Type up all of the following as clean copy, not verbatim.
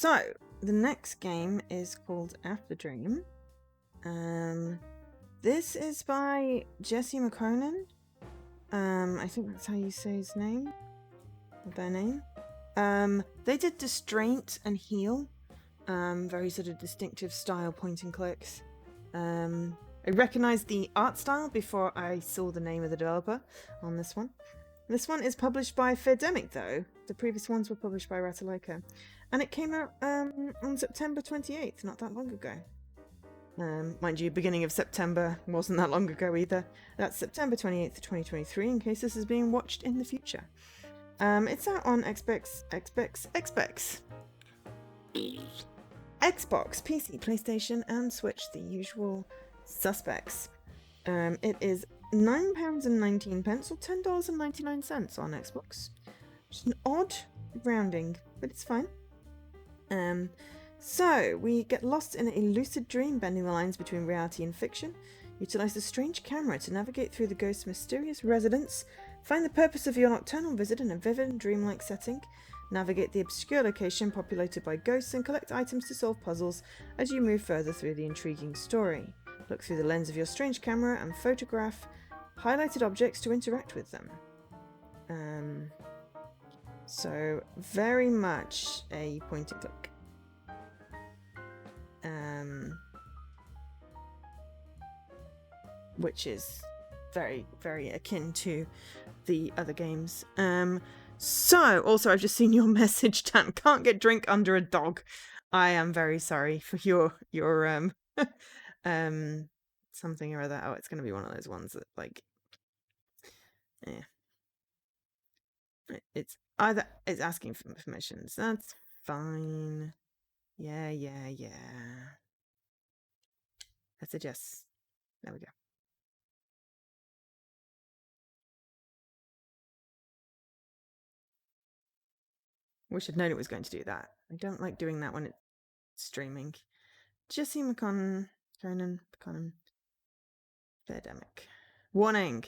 So, the next game is called Afterdream. This is by Jesse McConan. I think that's how you say his name. Or their name. They did Distraint and Heal. Very sort of distinctive style point and clicks. I recognized the art style before I saw the name of the developer on this one. This one is published by Fairdemic, though. The previous ones were published by Ratalaika. And it came out on September 28th, not that long ago. Mind you, beginning of September wasn't that long ago either. That's September 28th, 2023, in case this is being watched in the future. It's out on Xbox, PC, PlayStation, and Switch, the usual suspects. It is £9.19 or $10.99 on Xbox. Which is an odd rounding, but it's fine. So, we get lost in a lucid dream, bending the lines between reality and fiction. Utilize a strange camera to navigate through the ghost's mysterious residence. Find the purpose of your nocturnal visit in a vivid and dreamlike setting. Navigate the obscure location populated by ghosts and collect items to solve puzzles as you move further through the intriguing story. Look through the lens of your strange camera and photograph highlighted objects to interact with them. So, very much a point and click. Which is very, very akin to the other games. So, also, I've just seen your message, Dan. Can't get drink under a dog. I am very sorry for your something or other. Oh, it's going to be one of those ones that, like, it's either it's asking for permissions. That's fine. Yeah. I suggest. There we go. Wish I'd known it was going to do that. I don't like doing that when it's streaming. Jesse McConan, Fairdemic. Warning!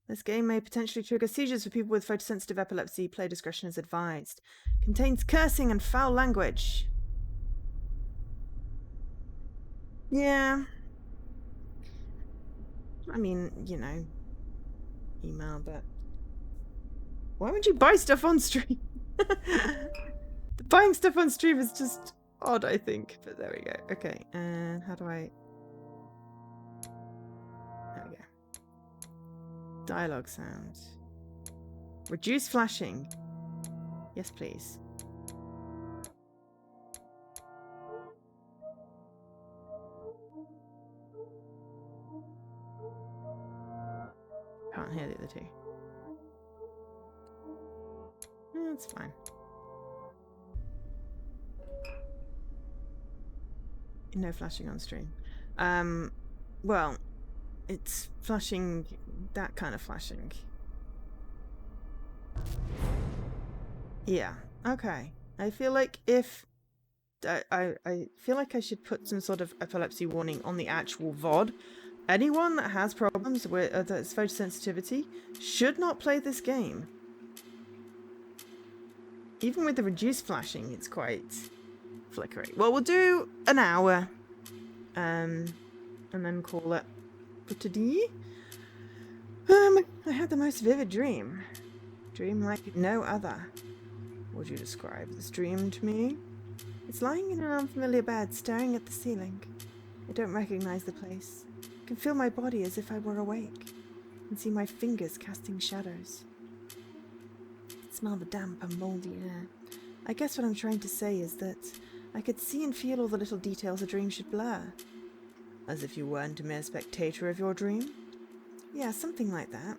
This game may potentially trigger seizures for people with photosensitive epilepsy. Player discretion is advised. Contains cursing and foul language. Yeah. I mean, you know, email, but why would you buy stuff on stream? Buying stuff on stream is just odd, I think. But there we go. Okay, and how do I... There we go. Dialogue sound. Reduce flashing. Yes, please. Can't hear the other two. That's fine. No flashing on stream. Well, it's flashing, that kind of flashing. Yeah, okay. I feel like if... I feel like I should put some sort of epilepsy warning on the actual VOD. Anyone that has problems with that's photosensitivity should not play this game. Even with the reduced flashing, it's quite flickery. Well, we'll do an hour, and then call it for today. I had the most vivid dream. Dream like no other. Would you describe this dream to me? It's lying in an unfamiliar bed, staring at the ceiling. I don't recognize the place. I can feel my body as if I were awake. I can see my fingers casting shadows. I can smell the damp and moldy air. I guess what I'm trying to say is that I could see and feel all the little details a dream should blur. As if you weren't a mere spectator of your dream? Yeah, something like that.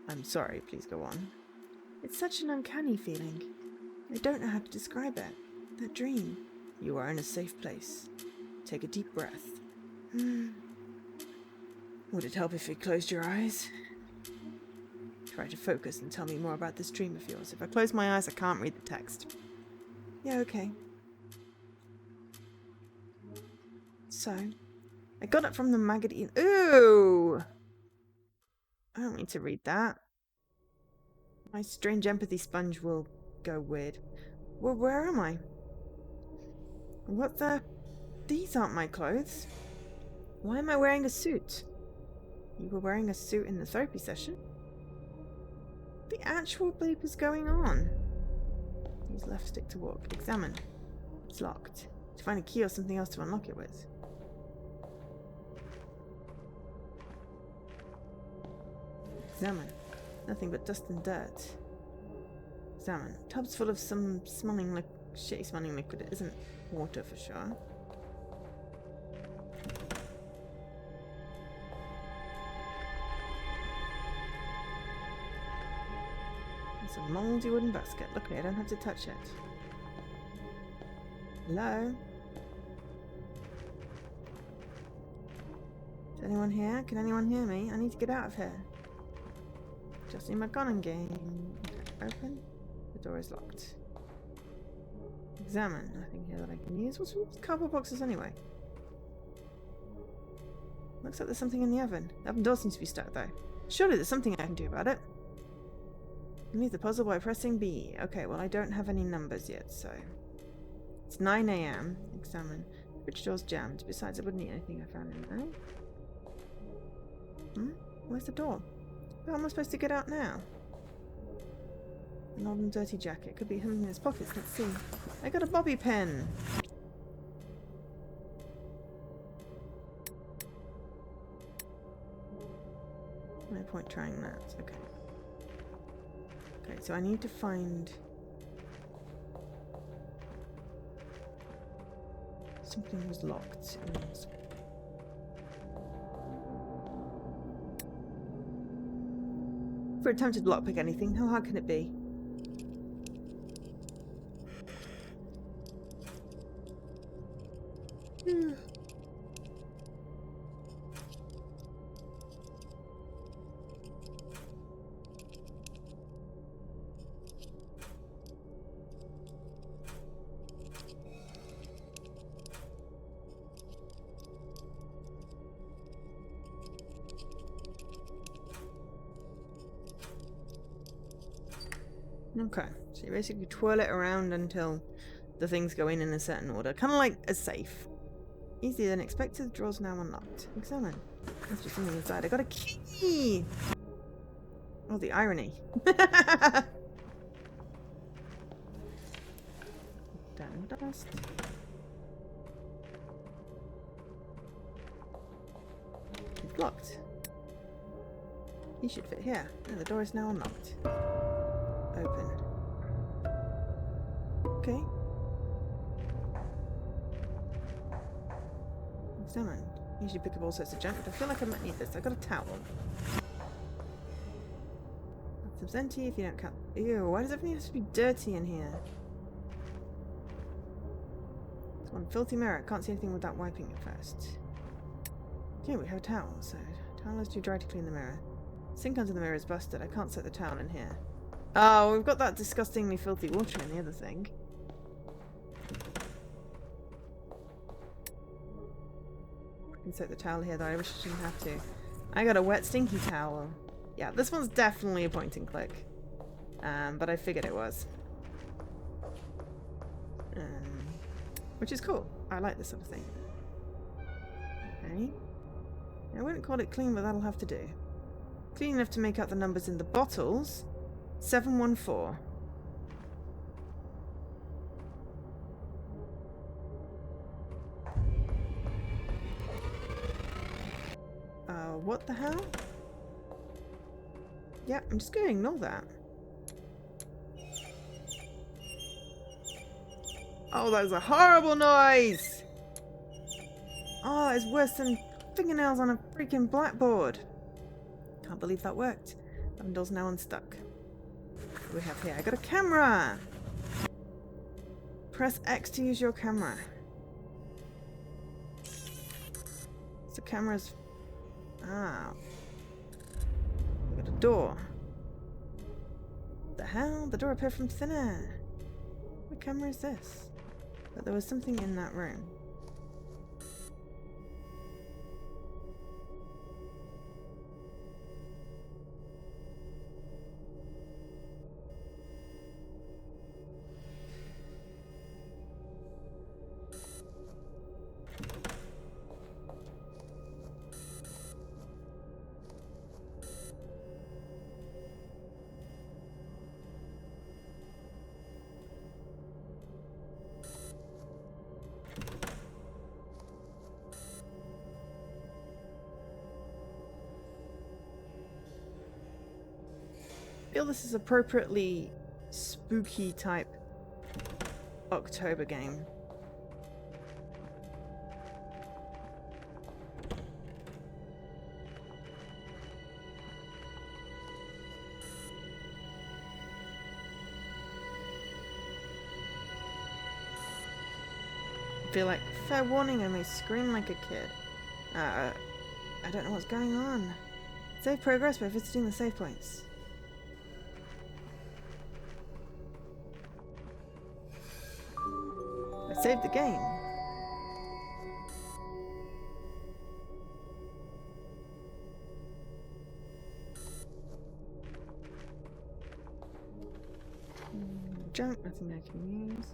I'm sorry, please go on. It's such an uncanny feeling. I don't know how to describe it. That dream. You are in a safe place. Take a deep breath. Would it help if you closed your eyes? Try to focus and tell me more about this dream of yours. If I close my eyes, I can't read the text. Yeah, okay. So, I got it from the magazine. Ooh! I don't need to read that. My strange empathy sponge will go weird. Well, where am I? What the? These aren't my clothes. Why am I wearing a suit? You were wearing a suit in the therapy session? The actual bleep is going on. Use left stick to walk. Examine. It's locked. To find a key or something else to unlock it with. Examine. Nothing but dust and dirt. Examine. Tub's full of some smelling shitty smelling liquid. It isn't water for sure. It's a mouldy wooden basket. Luckily I don't have to touch it. Hello? Is anyone here? Can anyone hear me? I need to get out of here. Just in my gun game. Open. The door is locked. Examine. Nothing here that I can use. What's with cardboard boxes anyway? Looks like there's something in the oven. The oven door seems to be stuck though. Surely there's something I can do about it. Leave the puzzle by pressing B. Okay, well I don't have any numbers yet, so... It's 9 AM. Examine. The fridge door's jammed. Besides, I wouldn't eat anything I found in there. Where's the door? How am I supposed to get out now? An old and dirty jacket. Could be hidden in his pockets. Let's see. I got a bobby pin. No point trying that. Okay. Okay, so I need to find... Something was locked in this. For attempted lockpick anything, how hard can it be? Okay, so you basically twirl it around until the things go in a certain order. Kind of like a safe. Easier than expected. Drawers now unlocked. Examine. There's just something inside. I got a key! Oh, the irony. Down dust. It's locked. You should fit here. No, the door is now unlocked. Open. Okay. Examine. Usually pick up all sorts of junk, but I feel like I might need this. I got a towel. Bathtub's empty if you don't count. Ew, why does everything have to be dirty in here? It's one filthy mirror. Can't see anything without wiping it first. Okay, we have a towel, so towel is too dry to clean the mirror. Sink under the mirror is busted. I can't set the towel in here. Oh, we've got that disgustingly filthy water in the other thing. Insert the towel here though, I wish I didn't have to. I got a wet stinky towel. Yeah, this one's definitely a point and click. But I figured it was. Which is cool. I like this sort of thing. Okay. I wouldn't call it clean, but that'll have to do. Clean enough to make out the numbers in the bottles. 714. What the hell? Yeah, I'm just gonna ignore that. Oh, that was a horrible noise! Oh, it's worse than fingernails on a freaking blackboard. Can't believe that worked. Oven door's now unstuck. What do we have here? I got a camera! Press X to use your camera. So camera's... Ah. We got a door. What the hell? The door appeared from thin air. What camera is this? But there was something in that room. feel this is appropriately spooky type October game. I feel like, fair warning, I may scream like a kid. I don't know what's going on. Save progress by visiting the save points. I saved the game. Junk, nothing I can use.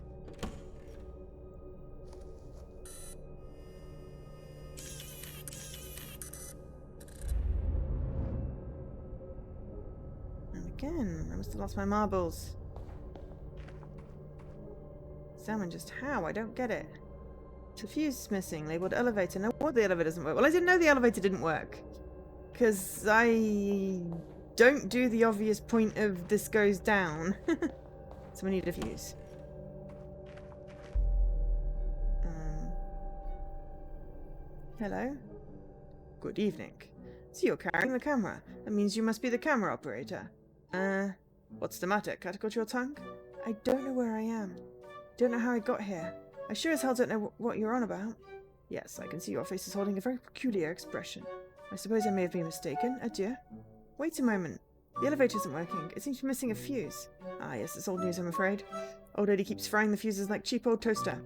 And again, I must have lost my marbles. Salmon, just how? I don't get it. The fuse is missing, labeled elevator. No wonder the elevator doesn't work. Well, I didn't know the elevator didn't work. Because I don't do the obvious point of this goes down. So we need a fuse. Hello? Good evening. So you're carrying the camera. That means you must be the camera operator. What's the matter? Cat got your tongue? I don't know where I am. Don't know how I got here. I sure as hell don't know what you're on about. Yes, I can see your face is holding a very peculiar expression. I suppose I may have been mistaken. Adieu. Wait a moment. The elevator isn't working. It seems to be missing a fuse. Ah, yes, it's old news, I'm afraid. Old lady keeps frying the fuses like cheap old toaster.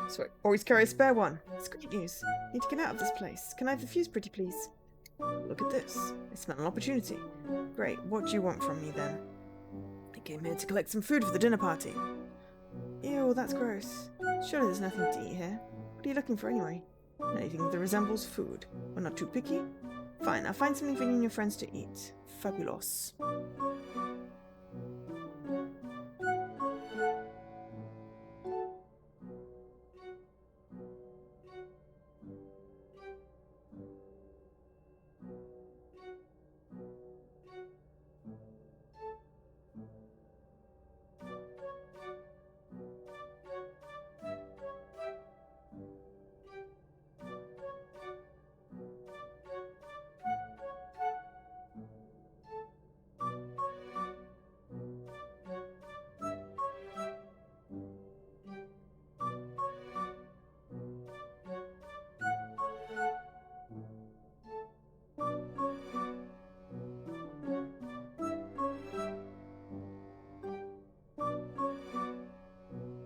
So I always carry a spare one. It's great news. Need to get out of this place. Can I have the fuse, pretty please? Look at this. I smell an opportunity. Great. What do you want from me, then? I came here to collect some food for the dinner party. Ew, that's gross. Surely there's nothing to eat here. What are you looking for, anyway? Anything that resembles food. We're not too picky. Fine, I'll find something for you and your friends to eat. Fabulous.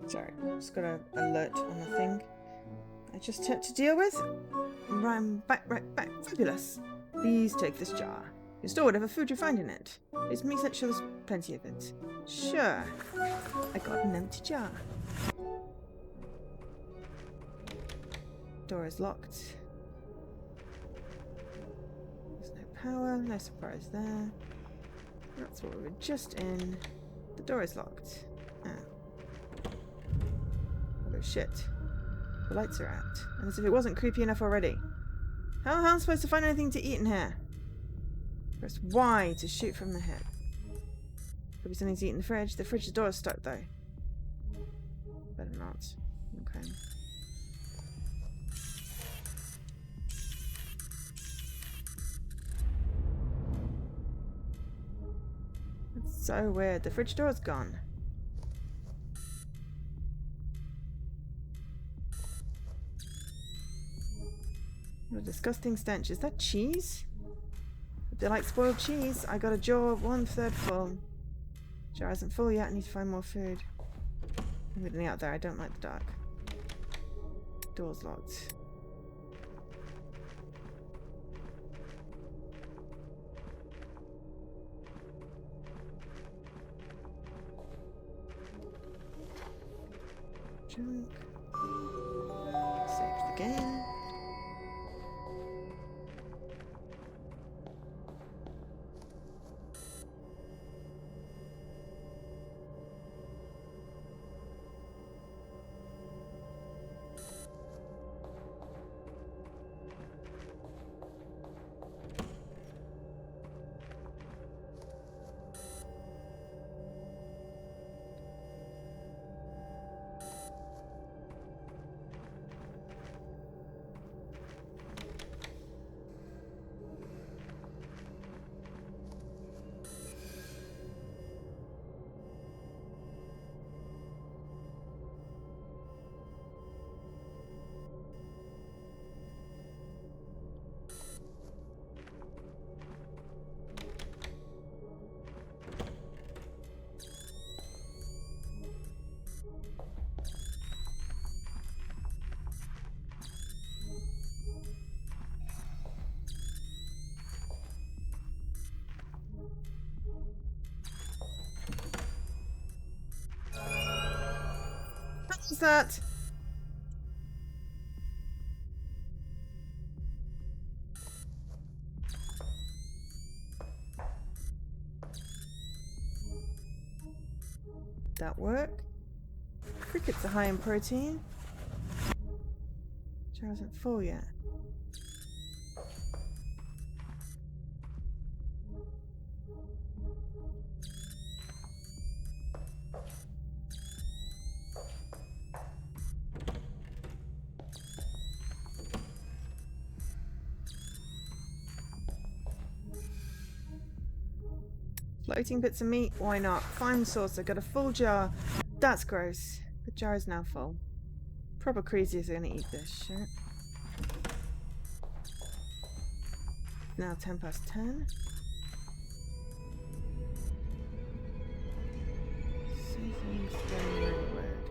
Sorry, just got an alert on the thing I just had to deal with. Right back. Fabulous. Please take this jar. You store whatever food you find in it. Please make sure there's plenty of it. Sure. I got an empty jar. Door is locked. There's no power, no surprise there. That's what we were just in. The door is locked. Oh. Oh shit. The lights are out. And as if it wasn't creepy enough already. How am I supposed to find anything to eat in here? Press Y to shoot from the hip. Could be something to eat in the fridge. The fridge door is stuck though. Better not. Okay. That's so weird. The fridge door is gone. What a disgusting stench. Is that cheese? If they like spoiled cheese, I got a jar 1/3 full. Jar isn't full yet. I need to find more food. I'm getting out there. I don't like the dark. Door's locked. Junk. Save the game. was that? That work? Crickets are high in protein. Jar isn't full yet. Floating bits of meat? Why not? Fine saucer, got a full jar. That's gross. The jar is now full. Proper crazies are gonna eat this shit. Now 10 past 10. Something's going really weird.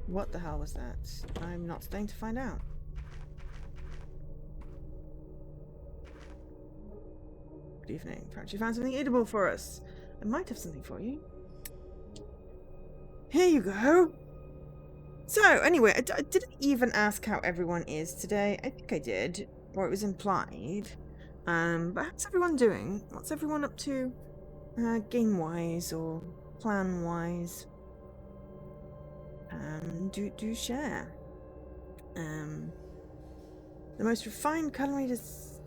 What the hell was that? I'm not staying to find out. Good evening. Perhaps you found something eatable for us. I might have something for you. Here you go. So, anyway, I didn't even ask how everyone is today. I think I did, or it was implied. But how's everyone doing? What's everyone up to, game-wise or plan-wise? Do share. The most refined culinary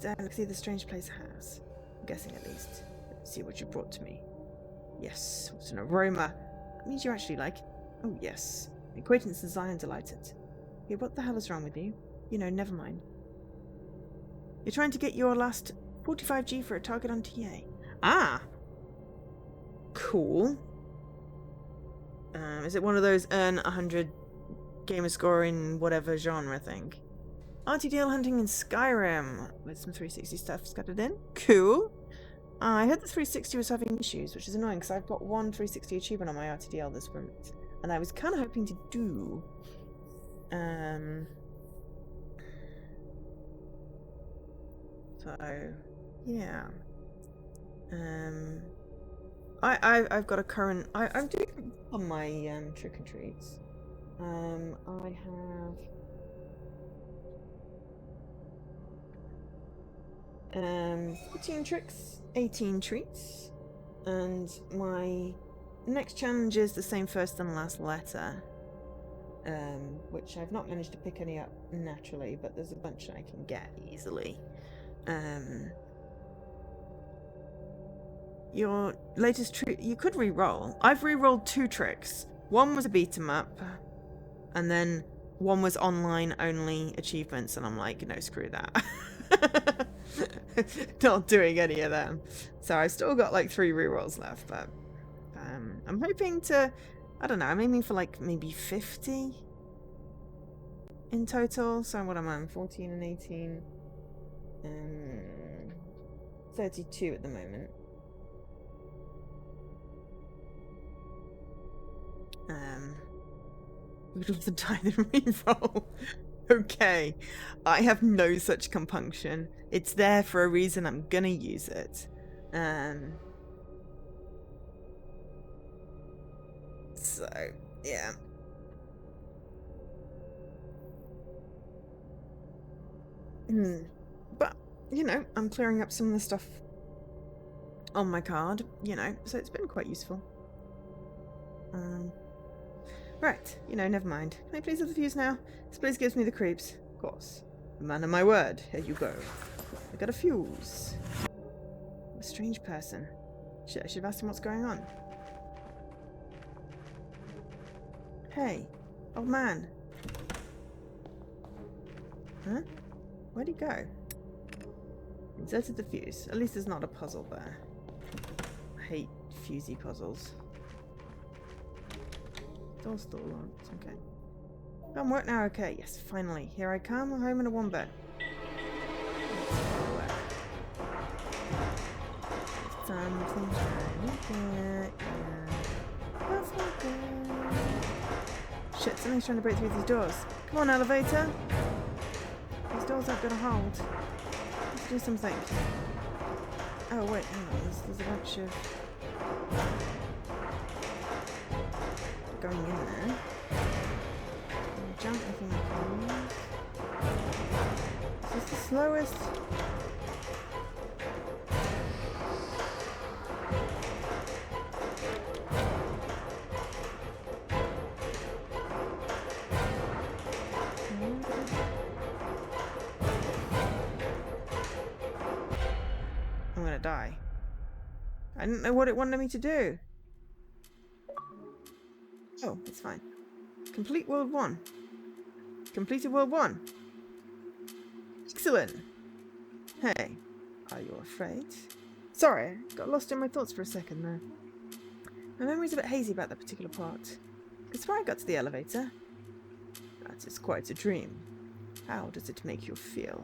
delicacy the strange place has. I'm guessing at least. Let's see what you brought to me. Yes, what an aroma. That means you actually like it. Oh, yes. The acquaintances I am delighted. Hey, what the hell is wrong with you? You know, never mind. You're trying to get your last 45G for a target on TA. Ah! Cool. Is it one of those earn 100 gamer score in whatever genre thing? RTDL hunting in Skyrim with some 360 stuff scattered in. Cool. I heard the 360 was having issues, which is annoying because I've got one 360 achievement on my RTDL this month, and I was kind of hoping to do. So yeah. I've got a current. I'm doing on my trick and treats. I have 14 tricks, 18 treats, and my next challenge is the same first and last letter, which I've not managed to pick any up naturally, but there's a bunch that I can get easily. Your latest trick, you could re-roll. I've re-rolled 2 tricks. One was a beat 'em up, and then one was online only achievements, and I'm like, no, screw that. Not doing any of them. So I've still got like 3 re-rolls left, but I'm hoping to, I don't know, I'm aiming for like maybe 50 in total. So what am I on? 14 and 18. 32 at the moment. We'd love to die the re-roll. Okay, I have no such compunction. It's there for a reason. I'm gonna use it. So yeah. But you know, I'm clearing up some of the stuff on my card. You know, so it's been quite useful. Right, you know, never mind. Can I please have the fuse now? This place gives me the creeps. Of course. Man of my word. Here you go. I got a fuse. A strange person. Shit, I should have asked him what's going on. Hey, old man. Huh? Where'd he go? Inserted the fuse. At least there's not a puzzle there. I hate fusey puzzles. Door's still locked. Okay. Don't work now. Okay. Yes, finally. Here I come. Home in a wombat. Something trying to get. Shit, something's trying to break through these doors. Come on, elevator. These doors aren't gonna hold. Let's do something. Oh wait, hang on. There's a bunch of going in there. jump, nothing I can use. Is this the slowest? I'm gonna die. I didn't know what it wanted me to do. Oh, it's fine. Complete World 1. Completed World 1. Excellent. Hey, are you afraid? Sorry, got lost in my thoughts for a second there. My memory's a bit hazy about that particular part. It's where I got to the elevator. That is quite a dream. How does it make you feel?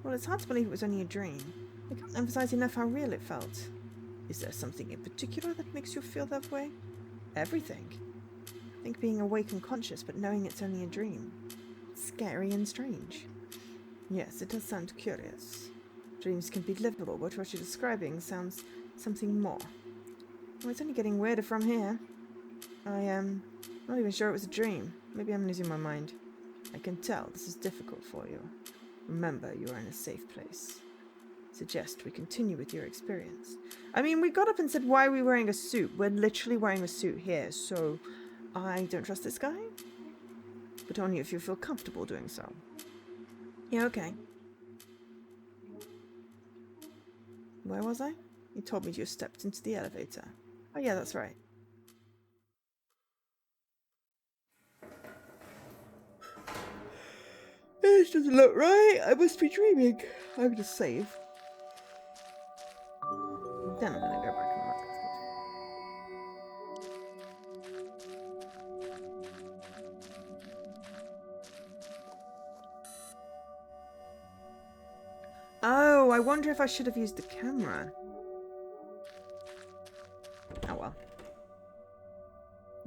Well, it's hard to believe it was only a dream. I can't emphasize enough how real it felt. Is there something in particular that makes you feel that way? Everything. I think being awake and conscious, but knowing it's only a dream. Scary and strange. Yes, it does sound curious. Dreams can be livable, but what you're describing sounds something more. Well, it's only getting weirder from here. I am not even sure it was a dream. Maybe I'm losing my mind. I can tell this is difficult for you. Remember, you are in a safe place. Suggest we continue with your experience. I mean, we got up and said, why are we wearing a suit? We're literally wearing a suit here, so I don't trust this guy. But only if you feel comfortable doing so. Yeah, okay. Where was I? You told me you stepped into the elevator. Oh yeah, that's right. This doesn't look right. I must be dreaming. I'm gonna save. Then I'm gonna go back and look. Oh, I wonder if I should have used the camera. Oh well.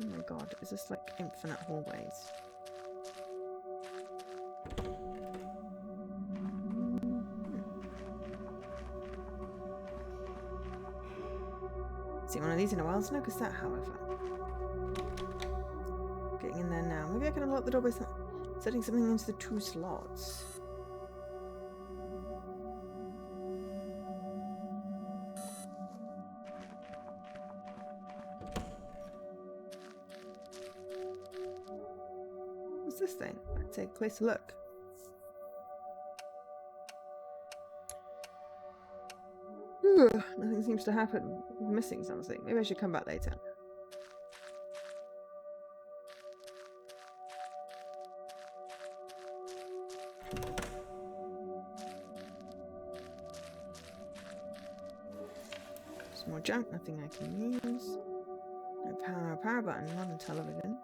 Oh my god, is this like infinite hallways? Seen one of these in a while. Let's notice that, however. Getting in there now. Maybe I can unlock the door by setting something into the 2 slots. What's this thing? Let's take a closer look. Ugh, nothing seems to happen. I'm missing something. Maybe I should come back later. Some more junk, nothing I can use. No power button, not on television.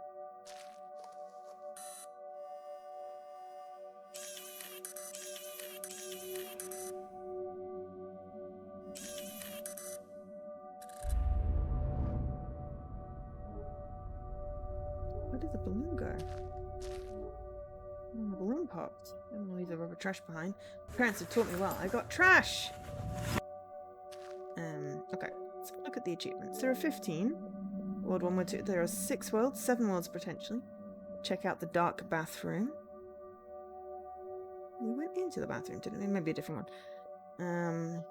Where did the balloon go? Oh, the balloon popped. I don't want to leave the rubber trash behind. My parents have taught me well. I got trash! Okay. Let's look at the achievements. There are 15. World 1, World 2. There are 6 worlds, 7 worlds potentially. Check out the dark bathroom. We went into the bathroom, didn't we? Maybe a different one.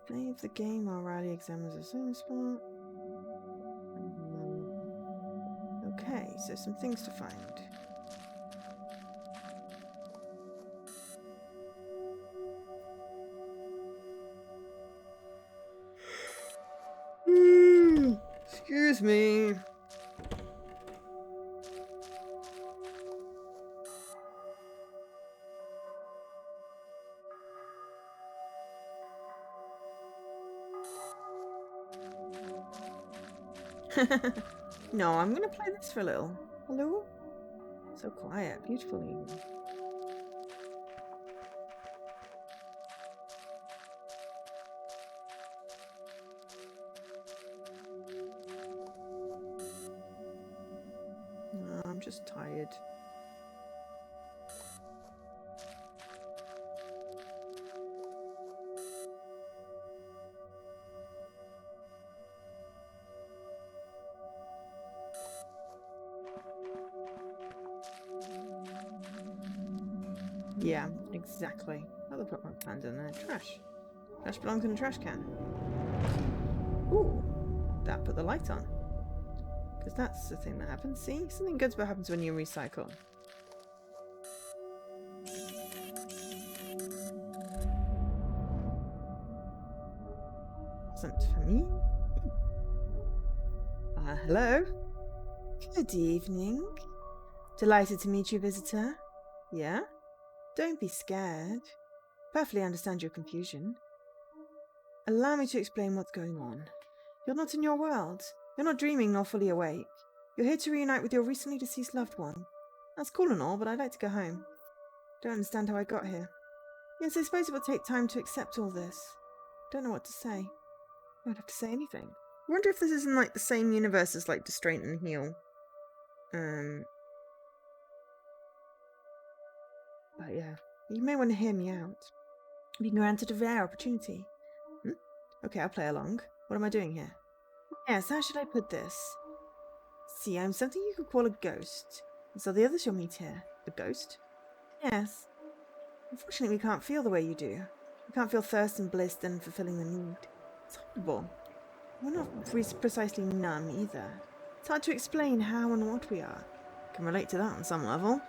Save the game while Riley examines a certain spot. Okay, so some things to find. Excuse me. No, I'm gonna play this for a little. Hello? So quiet, beautiful evening. No, I'm just tired. Yeah, exactly. Other put my plans in there. Trash. Trash belongs in a trash can. Ooh, that put the light on. Because that's the thing that happens. See? Something good's what happens when you recycle. Wasn't for me. Hello? Good evening. Delighted to meet you, visitor. Yeah? Don't be scared. Perfectly understand your confusion. Allow me to explain what's going on. You're not in your world. You're not dreaming nor fully awake. You're here to reunite with your recently deceased loved one. That's cool and all, but I'd like to go home. Don't understand how I got here. Yes, I suppose it will take time to accept all this. Don't know what to say. I don't have to say anything. I wonder if this isn't like the same universe as like Distraint and Heal. But yeah, you may want to hear me out. Being granted a rare opportunity. Okay, I'll play along. What am I doing here? Yes, how should I put this? See, I'm something you could call a ghost. And so the others you'll meet here. A ghost? Yes. Unfortunately, we can't feel the way you do. We can't feel thirst and bliss and fulfilling the need. It's horrible. We're not precisely numb either. It's hard to explain how and what we are. I can relate to that on some level.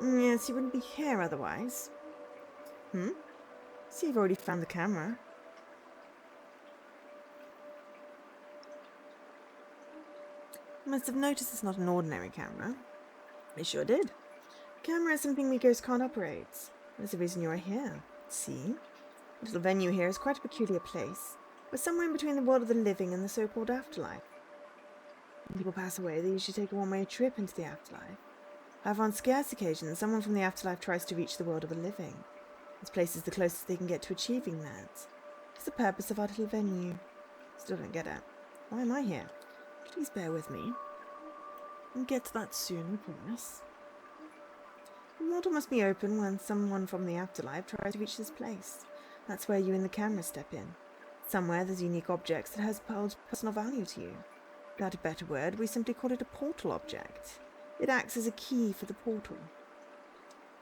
Yes, you wouldn't be here otherwise. See, you've already found the camera. You must have noticed it's not an ordinary camera. I sure did. The camera is something we ghosts can't operate. That's the reason you are here. See? The little venue here is quite a peculiar place. We're somewhere in between the world of the living and the so-called afterlife. When people pass away, they usually take a one-way trip into the afterlife. However, on scarce occasions, someone from the afterlife tries to reach the world of the living. This place is the closest they can get to achieving that. It's the purpose of our little venue. Still don't get it. Why am I here? Please bear with me. We'll get to that soon, I promise. The portal must be open when someone from the afterlife tries to reach this place. That's where you and the camera step in. Somewhere there's unique objects that holds personal value to you. Without a better word, we simply call it a portal object. It acts as a key for the portal.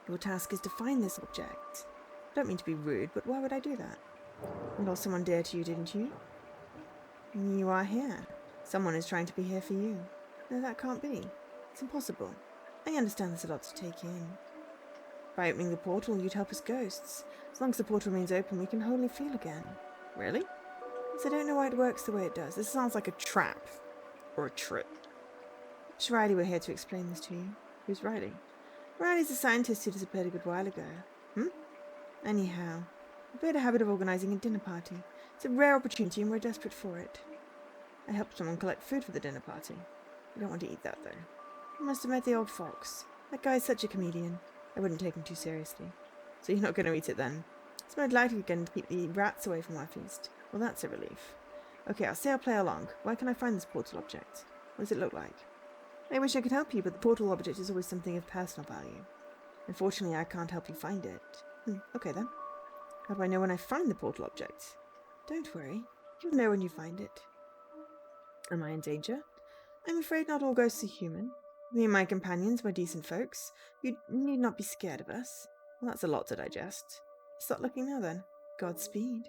Your task is to find this object. I don't mean to be rude, but why would I do that? You lost someone dear to you, didn't you? And you are here. Someone is trying to be here for you. No, that can't be. It's impossible. I understand there's a lot to take in. By opening the portal, you'd help us ghosts. As long as the portal remains open, we can wholly feel again. Really? Yes, I don't know why it works the way it does. This sounds like a trap. Or a trick. It's Riley, we're here to explain this to you. Who's Riley? Riley's a scientist who disappeared a good while ago. Anyhow, we've made a habit of organising a dinner party. It's a rare opportunity and we're desperate for it. I helped someone collect food for the dinner party. I don't want to eat that, though. You must have met the old fox. That guy's such a comedian. I wouldn't take him too seriously. So you're not going to eat it, then? It's most likely going to keep the rats away from our feast. Well, that's a relief. Okay, I'll say I'll play along. Where can I find this portal object? What does it look like? I wish I could help you, but the portal object is always something of personal value. Unfortunately, I can't help you find it. Okay, then. How do I know when I find the portal object? Don't worry. You'll know when you find it. Am I in danger? I'm afraid not all ghosts are human. Me and my companions were decent folks. You need not be scared of us. Well, that's a lot to digest. Start looking now, then. Godspeed.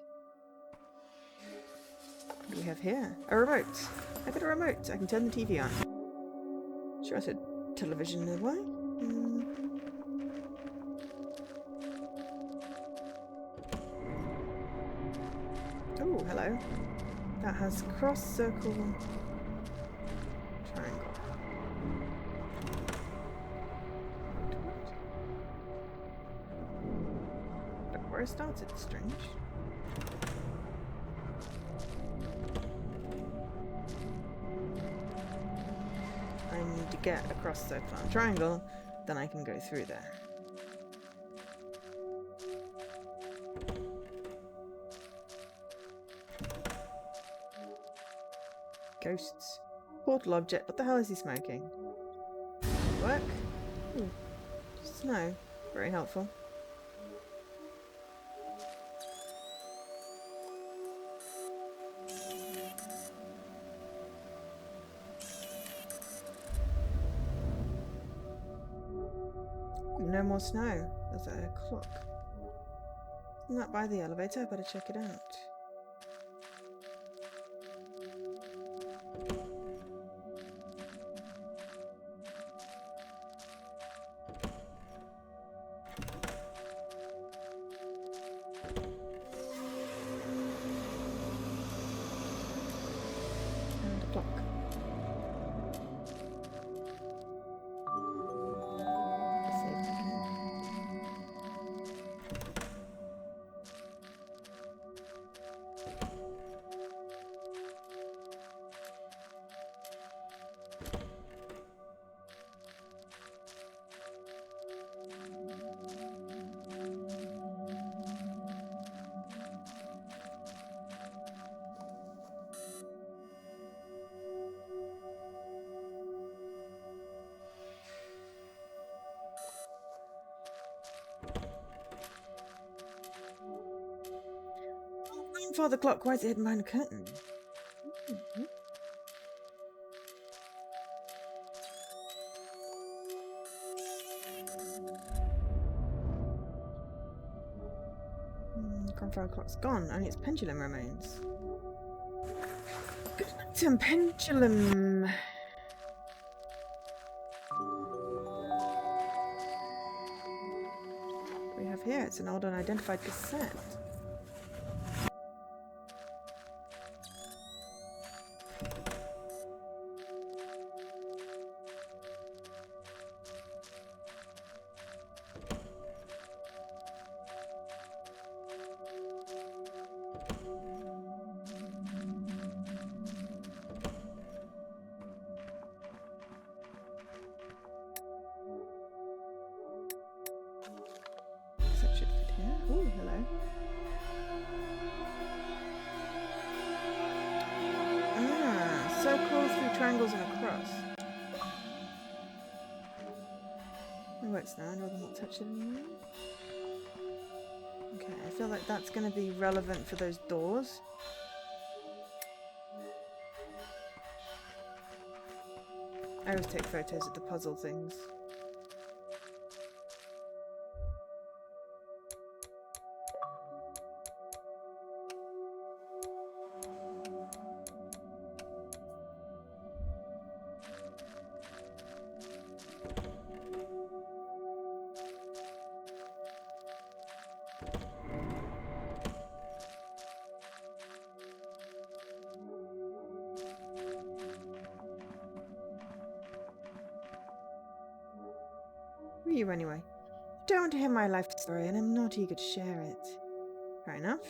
What do we have here? A remote. I got a remote. I can turn the TV on. Sure, I said television nearby. Oh, hello. That has cross, circle, triangle. But where it starts, it's strange. I need to get across circle and triangle, then I can go through there. Ghosts. Portal object. What the hell is he smoking? Work? Ooh. Snow. Very helpful. No more snow. There's a clock. Isn't that by the elevator? I better check it out. And a clock. Let's see if we can... Grandfather clock, why is it hidden behind a curtain? Grandfather clock's gone, only its pendulum remains. Good night, some pendulum. What we have here, it's an old unidentified cassette. That should fit here. Oh, hello. Ah, circles through triangles and a cross. It works now. I'd rather not touch it anymore. Okay, I feel like that's going to be relevant for those doors. I always take photos of the puzzle things. Who are you anyway? You don't want to hear my life story, and I'm not eager to share it. Fair enough.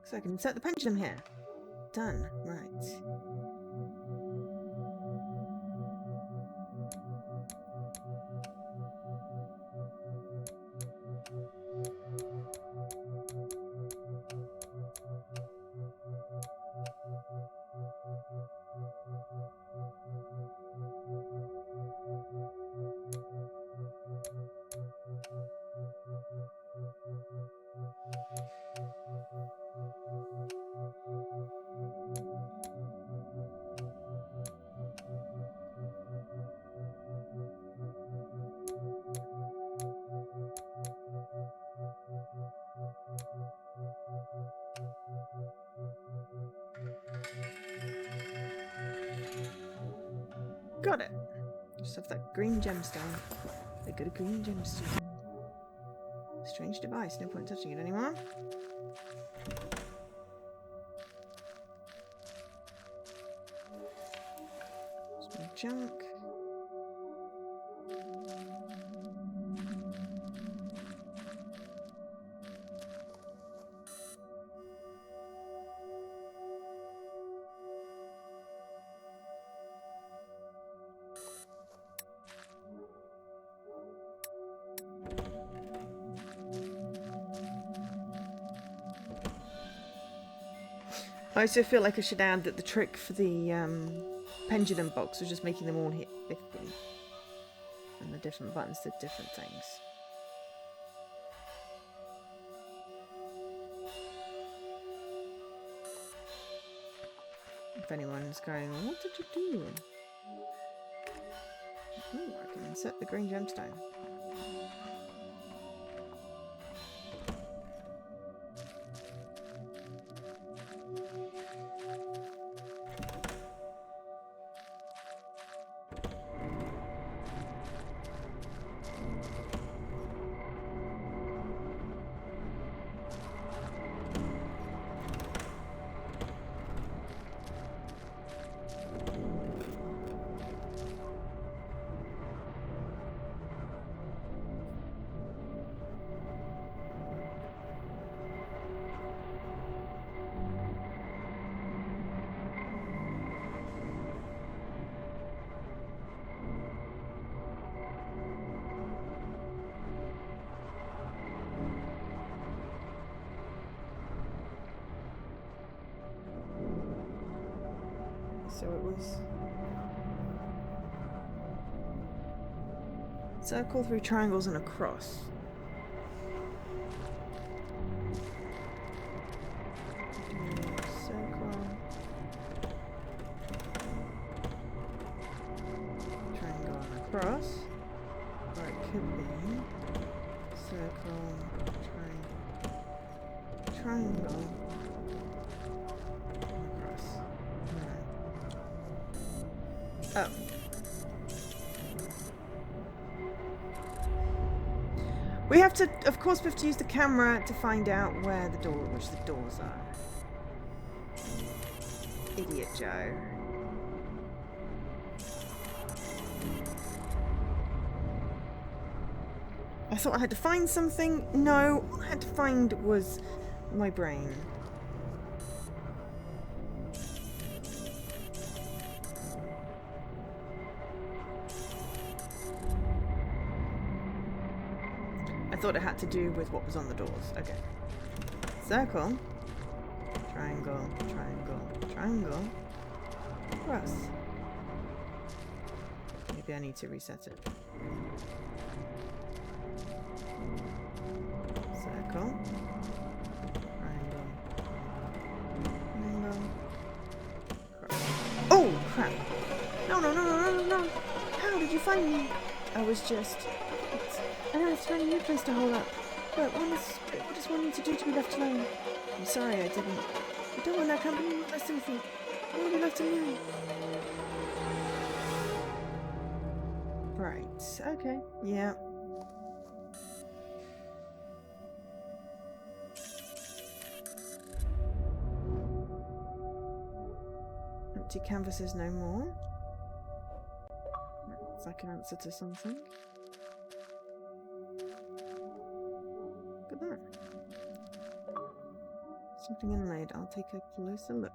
So I can insert the pendulum here. Done. Right. Got it. Just have that green gemstone. I got a green gemstone. Strange device. No point touching it anymore. Some junk. I also feel like I should add that the trick for the pendulum box was just making them all hit 50. And the different buttons did different things. If anyone's going, what did you do? Oh, I can insert the green gemstone. So it was circle through triangles and a cross. Circle, triangle and a cross, or it could be circle, triangle. Oh. We have to, of course, we have to use the camera to find out which the doors are. Idiot Joe. I thought I had to find something. No, all I had to find was my brain. I thought it had to do with what was on the doors. Okay. Circle. Triangle. Triangle. Triangle. Cross. Maybe I need to reset it. Circle. Triangle. Triangle. Cross. Oh, crap. No. How did you find me? I was just... I know it's a very new place to hold up, but what does one need to do to be left alone? I'm sorry I didn't. I don't want that company to mess with you. I want to be left alone. Right, okay, yeah. Empty canvases no more. It's like an answer to something. Look at that. Something inlaid. I'll take a closer look.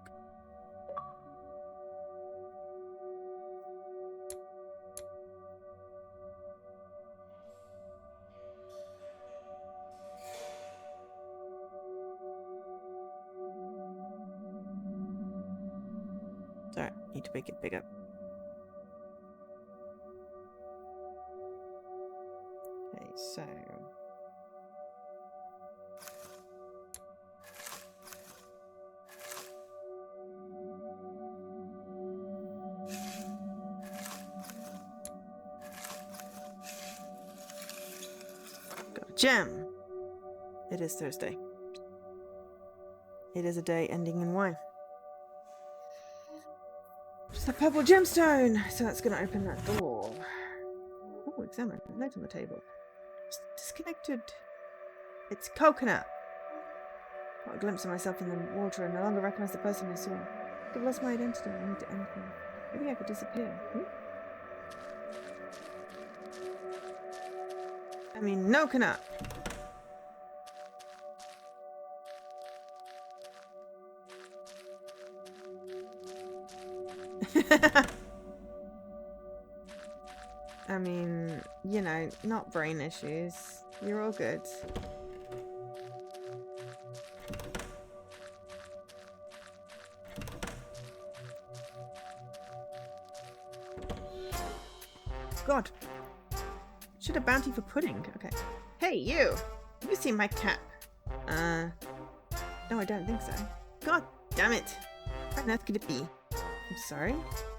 Sorry, need to make it bigger. Okay, so... Gem! It is Thursday. It is a day ending in Y. Just a purple gemstone! So that's going to open that door. Oh, examine. Note on the table. It's disconnected. It's coconut. Got a glimpse of myself in the water and no longer recognize the person I saw. I've lost my identity. I need to end things. Maybe I could disappear. I mean, no coconut. I mean, you know, not brain issues. You're all good. God. Should have bounty for pudding. Okay. Hey, you! Have you seen my cat? No, I don't think so. God damn it! What on earth could it be? I'm sorry.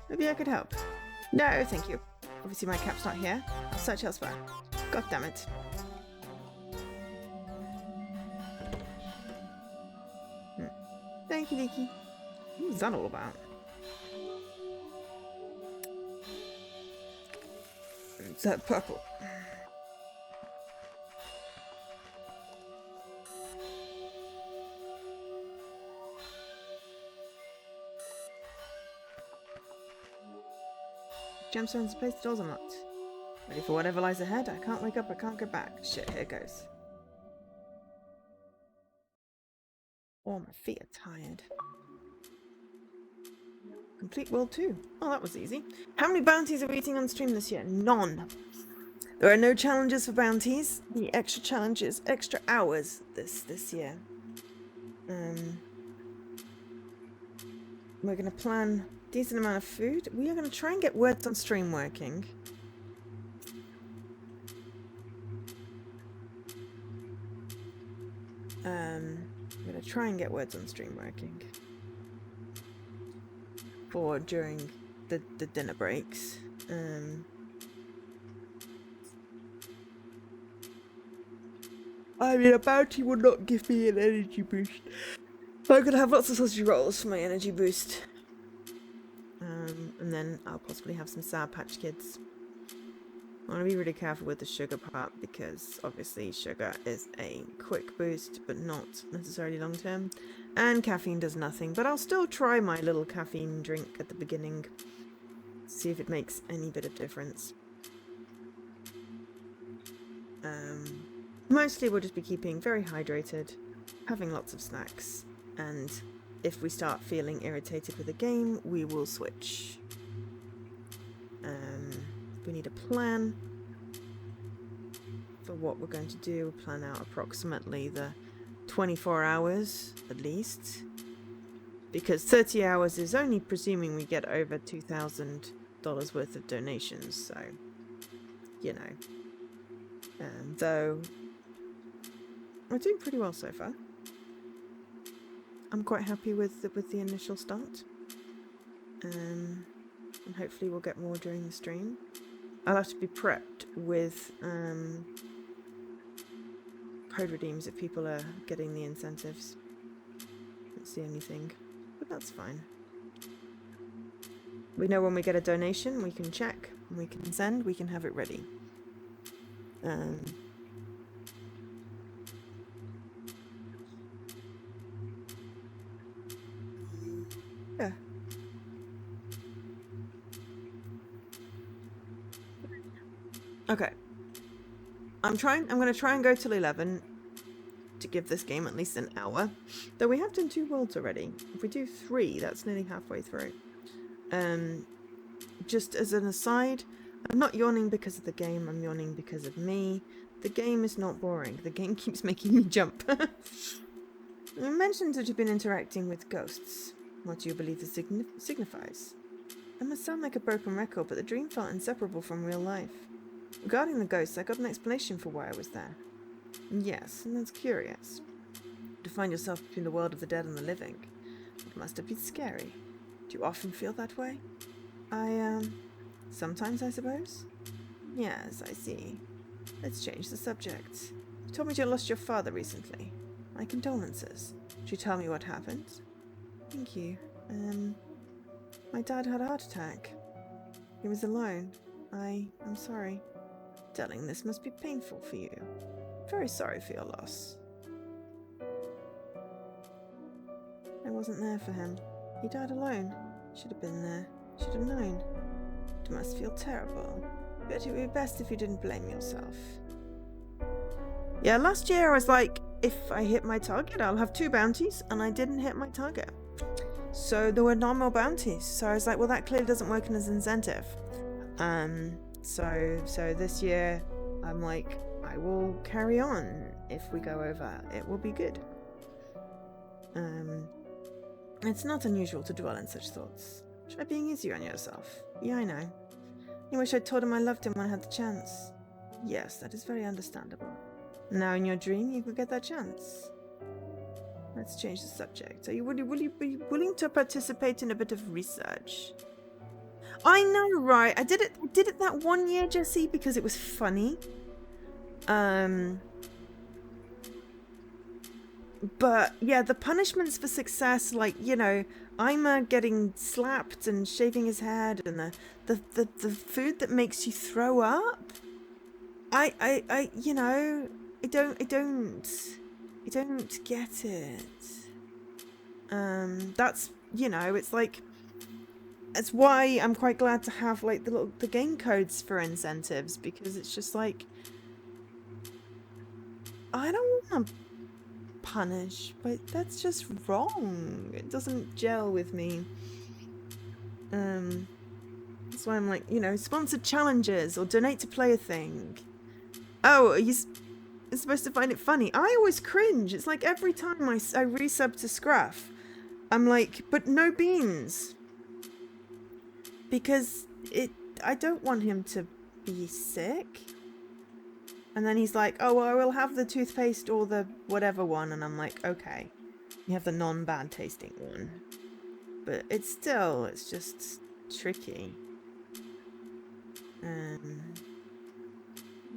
Maybe I could help. No, thank you. Obviously my cap's not here. I'll search elsewhere. God damn it. Thank you, Nikki. What was that all about? It's that purple. Gemstones place, the doors unlocked. Ready for whatever lies ahead? I can't wake up, I can't go back. Shit, here goes. Oh, my feet are tired. Complete world 2. Oh, that was easy. How many bounties are we eating on stream this year? None. There are no challenges for bounties. The extra challenges, extra hours this year. We're going to plan a decent amount of food. We are going to try and get words on stream working. I'm going to try and get words on stream working. For during the dinner breaks. I mean, a bounty would not give me an energy boost. I'm gonna have lots of sausage rolls for my energy boost. And then I'll possibly have some Sour Patch Kids. I want to be really careful with the sugar part because obviously sugar is a quick boost but not necessarily long term. And caffeine does nothing, but I'll still try my little caffeine drink at the beginning. See if it makes any bit of difference. Mostly we'll just be keeping very hydrated, having lots of snacks, and if we start feeling irritated with the game, we will switch. We need a plan for what we're going to do. We'll plan out approximately the 24 hours at least, because 30 hours is only presuming we get over $2,000 worth of donations, so you know. Though we're doing pretty well so far. I'm quite happy with the initial start. And hopefully we'll get more during the stream. I'll have to be prepped with code redeems if people are getting the incentives. That's the only thing, but that's fine. We know when we get a donation, we can check, we can send, we can have it ready. Yeah. Okay. I'm gonna try and go till 11 to give this game at least an hour. Though we have done 2 worlds already. If we do 3, that's nearly halfway through. Just as an aside, I'm not yawning because of the game, I'm yawning because of me. The game is not boring. The game keeps making me jump. You mentioned that you've been interacting with ghosts. What do you believe this signifies? It must sound like a broken record, but the dream felt inseparable from real life. Regarding the ghosts, I got an explanation for why I was there. Yes, and that's curious. To find yourself between the world of the dead and the living. It must have been scary. Do you often feel that way? Sometimes, I suppose? Yes, I see. Let's change the subject. You told me you lost your father recently. My condolences. Could you tell me what happened? Thank you. My dad had a heart attack. He was alone. I'm sorry. Telling this must be painful for you. Very sorry for your loss. I wasn't there for him. He died alone. Should have been there. Should have known. It must feel terrible. But it would be best if you didn't blame yourself. Yeah, last year I was like, if I hit my target, I'll have 2 bounties, and I didn't hit my target. So there were no more bounties. So I was like, well, that clearly doesn't work as an incentive. So this year, I'm like, I will carry on. If we go over, it will be good. It's not unusual to dwell in such thoughts. Try being easier on yourself. Yeah, I know. You wish I'd told him I loved him when I had the chance. Yes, that is very understandable. Now in your dream, you could get that chance. Let's change the subject. Will you be willing to participate in a bit of research? I know, right? I did it that one year, Jesse, because it was funny. But yeah, the punishments for success, like, you know, I'm getting slapped and shaving his head, and the food that makes you throw up. I you know, I don't get it. That's, you know, it's like, that's why I'm quite glad to have like the game codes for incentives, because it's just like, I don't want to punish, but that's just wrong. It doesn't gel with me. That's why I'm like, you know, sponsored challenges or donate to play a thing. Oh, you're supposed to find it funny. I always cringe. It's like every time I resub to Scruff, I'm like, but no beans. Because I don't want him to be sick. And then he's like, oh, well, I will have the toothpaste or the whatever one. And I'm like, okay, you have the non-bad tasting one. But it's just tricky.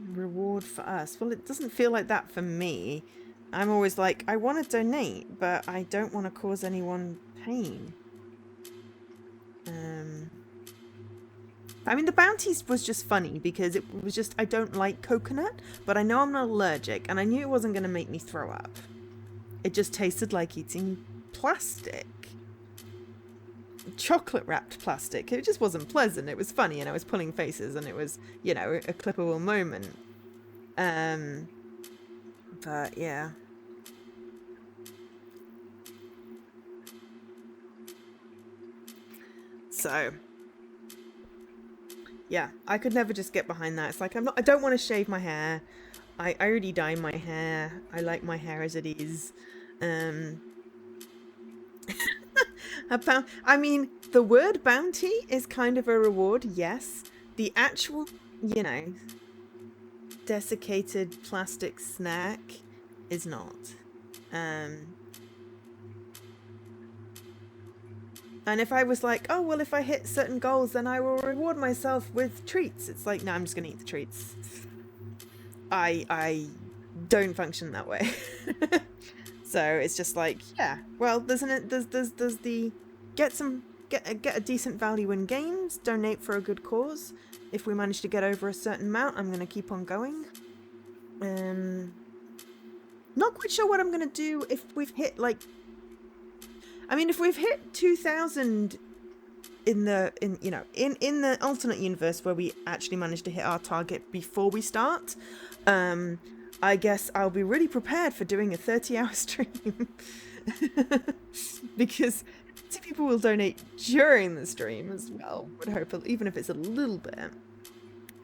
Reward for us. Well, it doesn't feel like that for me. I'm always like, I want to donate, but I don't want to cause anyone pain. I mean, the bounties was just funny because it was just, I don't like coconut, but I know I'm not allergic, and I knew it wasn't going to make me throw up. It just tasted like eating plastic. Chocolate wrapped plastic. It just wasn't pleasant. It was funny, and I was pulling faces, and it was, you know, a clippable moment. But yeah. So yeah, I could never just get behind that. It's like, I don't want to shave my hair. I already dye my hair. I like my hair as it is. I mean, the word bounty is kind of a reward, yes. The actual, you know, desiccated plastic snack is not. And if I was like, oh, well, if I hit certain goals, then I will reward myself with treats. It's like, no, I'm just going to eat the treats. I don't function that way. So it's just like, yeah, well, there's the get a decent value in games, donate for a good cause. If we manage to get over a certain amount, I'm going to keep on going. Not quite sure what I'm going to do if we've hit like, I mean, if we've hit 2,000 in the alternate universe where we actually managed to hit our target before we start, I guess I'll be really prepared for doing a 30-hour stream. Because people will donate during the stream as well, would hope, even if it's a little bit.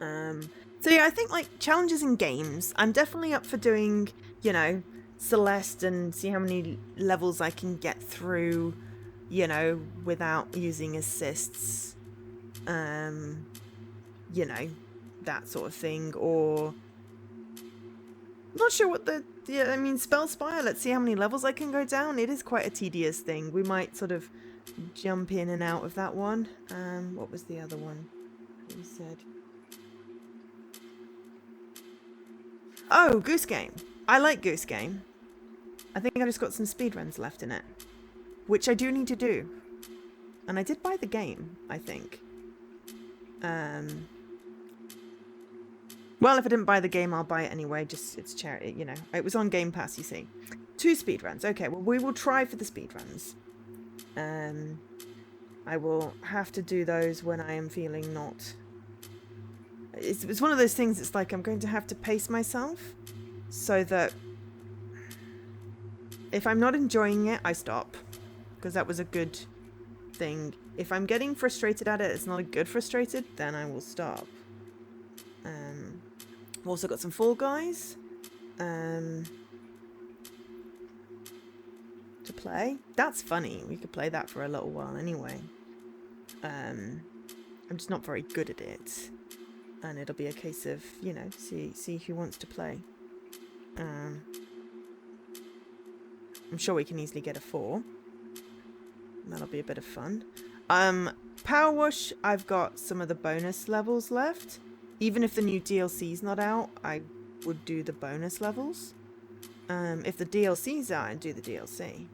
So yeah, I think like challenges in games, I'm definitely up for doing, you know, Celeste and see how many levels I can get through, you know, without using assists. You know, that sort of thing. Or I'm not sure what I mean, Spell Spire, let's see how many levels I can go down. It is quite a tedious thing. We might sort of jump in and out of that one. What was the other one we said? Oh, Goose Game. I like Goose Game. I think I just got some speedruns left in it, which I do need to do. And I did buy the game, I think. Well, if I didn't buy the game, I'll buy it anyway. Just, it's charity, you know. It was on Game Pass, you see. 2 speedruns. Okay, well, we will try for the speedruns. I will have to do those when I am feeling not... It's one of those things, it's like I'm going to have to pace myself so that if I'm not enjoying it, I stop. Because that was a good thing. If I'm getting frustrated at it, it's not a good frustrated, then I will stop. I've also got some Fall Guys to play. That's funny. We could play that for a little while anyway. I'm just not very good at it. and it'll be a case of, you know, see who wants to play. I'm sure we can easily get a 4. That'll be a bit of fun. Power Wash, I've got some of the bonus levels left. Even if the new DLC's not out, I would do the bonus levels. If the DLC's out, I'd do the DLC.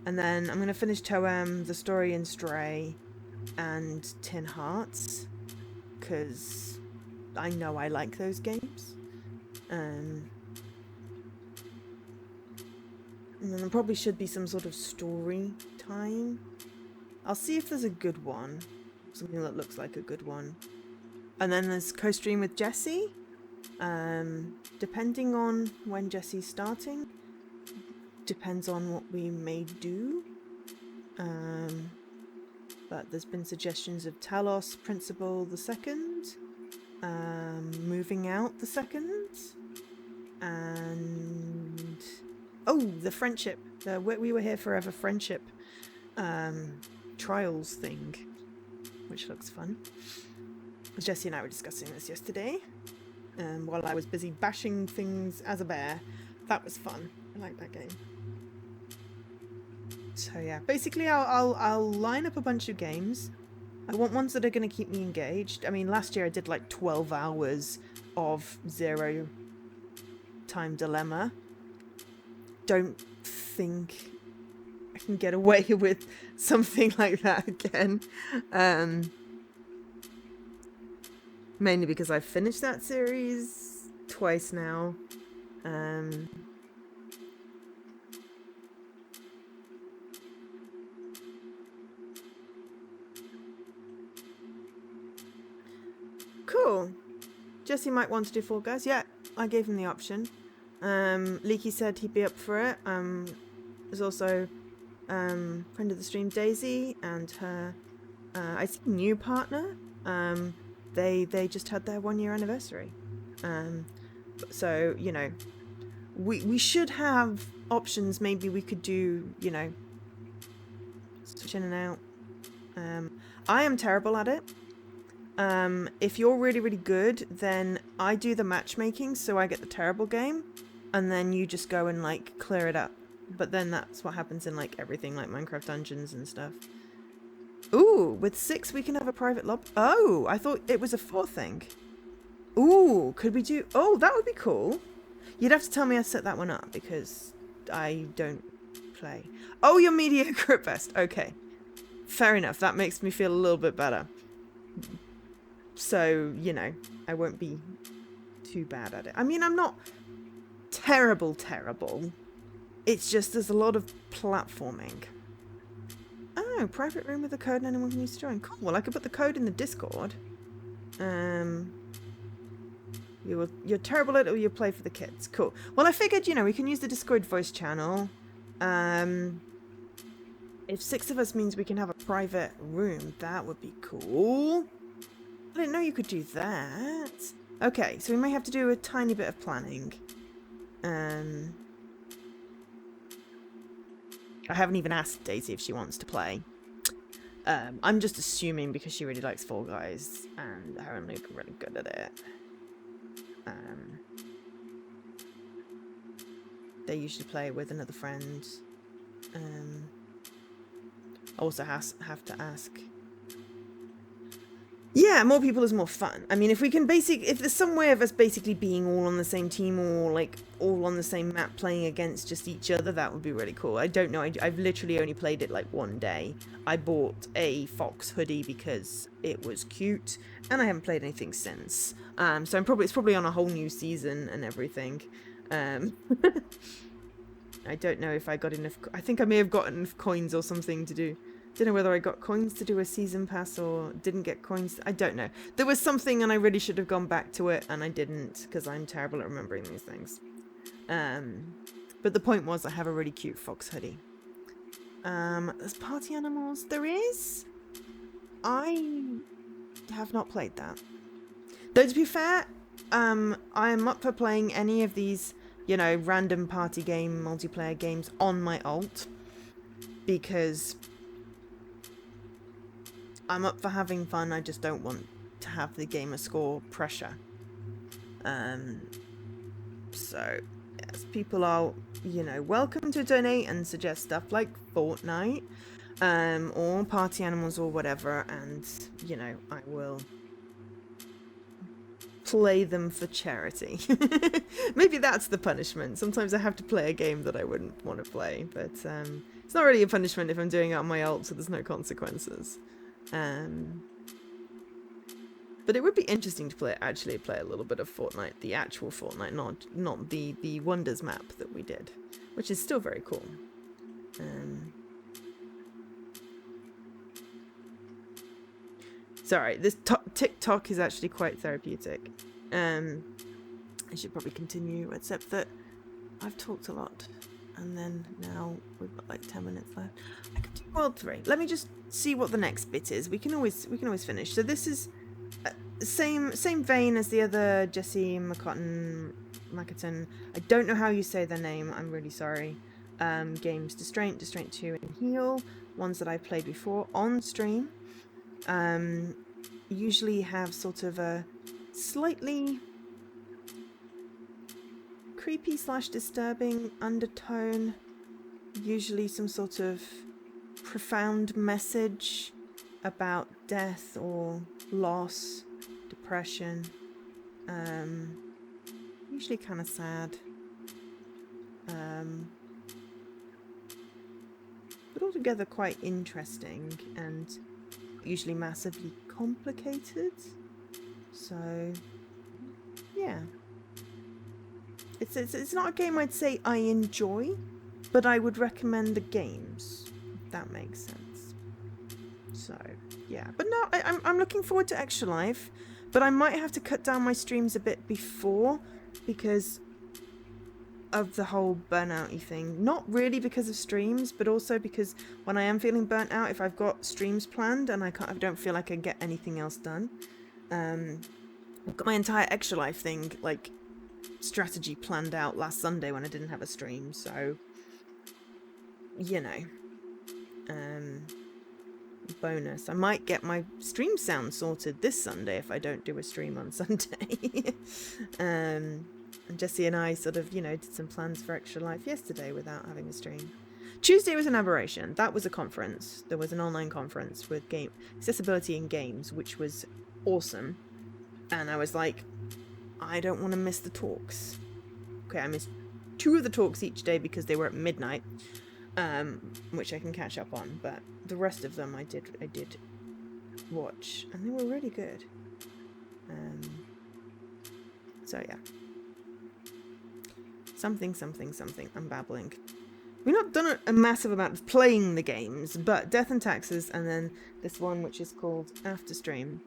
And then I'm going to finish Toem, The Story in Stray, and Tin Hearts, because I know I like those games. And then there probably should be some sort of story time. I'll see if there's a good one. Something that looks like a good one. And then there's co-stream with Jessie. Depending on when Jessie's starting. Depends on what we may do. But there's been suggestions of Talos Principal the Second. Moving Out the Second. And... oh, the friendship. The We Were Here Forever friendship trials thing. Which looks fun. Jessie and I were discussing this yesterday. While I was busy bashing things as a bear. That was fun. I like that game. So yeah, basically I'll line up a bunch of games. I want ones that are going to keep me engaged. I mean, last year I did like 12 hours of Zero Time Dilemma. Don't think I can get away with something like that again. Mainly because I've finished that series twice now. Cool. Jesse might want to do Fall Guys. Yeah, I gave him the option. Leaky said he'd be up for it. There's also friend of the stream Daisy and her I think new partner. They just had their 1-year anniversary. So, you know, we should have options. Maybe we could do, you know, switch in and out. I am terrible at it. If you're really, really good, then I do the matchmaking, so I get the terrible game, and then you just go and, like, clear it up. But then that's what happens in, like, everything, like Minecraft Dungeons and stuff. Ooh, with 6 we can have a private lob. Oh, I thought it was a 4 thing. Ooh, could we do... oh, that would be cool. You'd have to tell me I set that one up, because I don't play. Oh, you're mediocre at best. Okay. Fair enough. That makes me feel a little bit better. So, you know, I won't be too bad at it. I mean, I'm not terrible. It's just there's a lot of platforming. Oh, private room with a code and anyone can use to join. Cool. Well, I could put the code in the Discord. You're terrible at it or you play for the kids. Cool. Well, I figured, you know, we can use the Discord voice channel. If 6 of us means we can have a private room, that would be cool. I didn't know you could do that. Okay, so we may have to do a tiny bit of planning. I haven't even asked Daisy if she wants to play. I'm just assuming because she really likes Fall Guys and her and Luke are really good at it. They usually play with another friend. I also have to ask. Yeah, more people is more fun. I mean, if there's some way of us basically being all on the same team or like all on the same map playing against just each other, that would be really cool. I don't know. I've literally only played it like one day. I bought a fox hoodie because it was cute, and I haven't played anything since. So it's probably on a whole new season and everything. I don't know if I got enough. I think I may have gotten enough coins or something to do. Don't know whether I got coins to do a season pass or didn't get coins. I don't know. There was something and I really should have gone back to it and I didn't because I'm terrible at remembering these things. But the point was I have a really cute fox hoodie. There's party animals. There is. I have not played that. Though to be fair, I am up for playing any of these, you know, random party game, multiplayer games on my alt because I'm up for having fun. I just don't want to have the gamer score pressure. So, yes, people are, you know, welcome to donate and suggest stuff like Fortnite, or Party Animals or whatever, and, you know, I will play them for charity. Maybe that's the punishment. Sometimes I have to play a game that I wouldn't want to play, but it's not really a punishment if I'm doing it on my alt, so there's no consequences. But it would be interesting to actually play a little bit of Fortnite, the actual Fortnite, not the Wonders map that we did, which is still very cool. Sorry, this TikTok is actually quite therapeutic. I should probably continue, except that I've talked a lot, and then now we've got like 10 minutes left. I could do World 3. Let me just see what the next bit is. We can always finish. So this is same vein as the other Jesse Mackerton. I don't know how you say their name. I'm really sorry. Games Distraint 2, and Heal. Ones that I've played before on stream. Usually have sort of a slightly creepy / disturbing undertone. Usually some sort of profound message about death or loss, depression. Usually kind of sad. But altogether quite interesting and usually massively complicated. So yeah, it's not a game I'd say I enjoy, but I would recommend the games, if that makes sense. So yeah, but no, I'm looking forward to Extra Life, but I might have to cut down my streams a bit before because of the whole burnout-y thing. Not really because of streams, but also because when I am feeling burnt out, if I've got streams planned and I don't feel like I get anything else done. I've got my entire Extra Life thing, like, strategy planned out last Sunday when I didn't have a stream, so, you know. Bonus. I might get my stream sound sorted this Sunday if I don't do a stream on Sunday. And Jesse and I sort of, you know, did some plans for Extra Life yesterday without having a stream. Tuesday was an aberration. That was a conference. There was an online conference with accessibility in games, which was awesome. And I was like, I don't want to miss the talks. Okay, I missed 2 of the talks each day because they were at midnight, which I can catch up on. But the rest of them I did watch, and they were really good. So yeah. Something. I'm babbling. We've not done a massive amount of playing the games, but Death and Taxes, and then this one which is called Afterdream.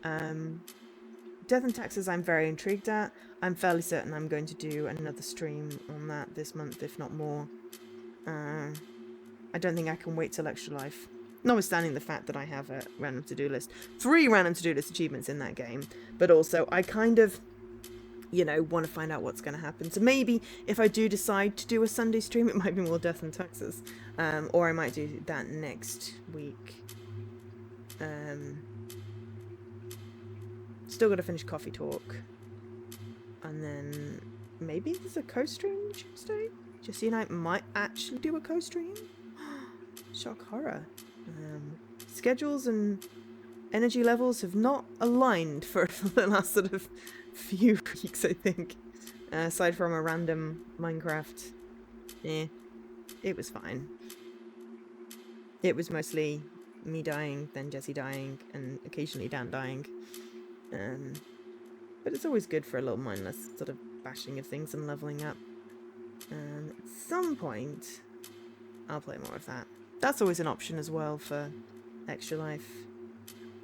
Death and Taxes I'm very intrigued at. I'm fairly certain I'm going to do another stream on that this month, if not more. I don't think I can wait till Extra Life. Notwithstanding the fact that I have a random to-do list. 3 random to-do list achievements in that game. But also, I kind of, you know, want to find out what's going to happen. So maybe if I do decide to do a Sunday stream, it might be more Death and Taxes. Or I might do that next week. Still got to finish Coffee Talk. And then maybe there's a co-stream Tuesday? Jesse and I might actually do a co-stream? Shock horror. Schedules and energy levels have not aligned for the last sort of few weeks, I think. Aside from a random Minecraft. It was fine. It was mostly me dying, then Jesse dying, and occasionally Dan dying. But it's always good for a little mindless sort of bashing of things and leveling up. At some point, I'll play more of that. That's always an option as well for Extra Life.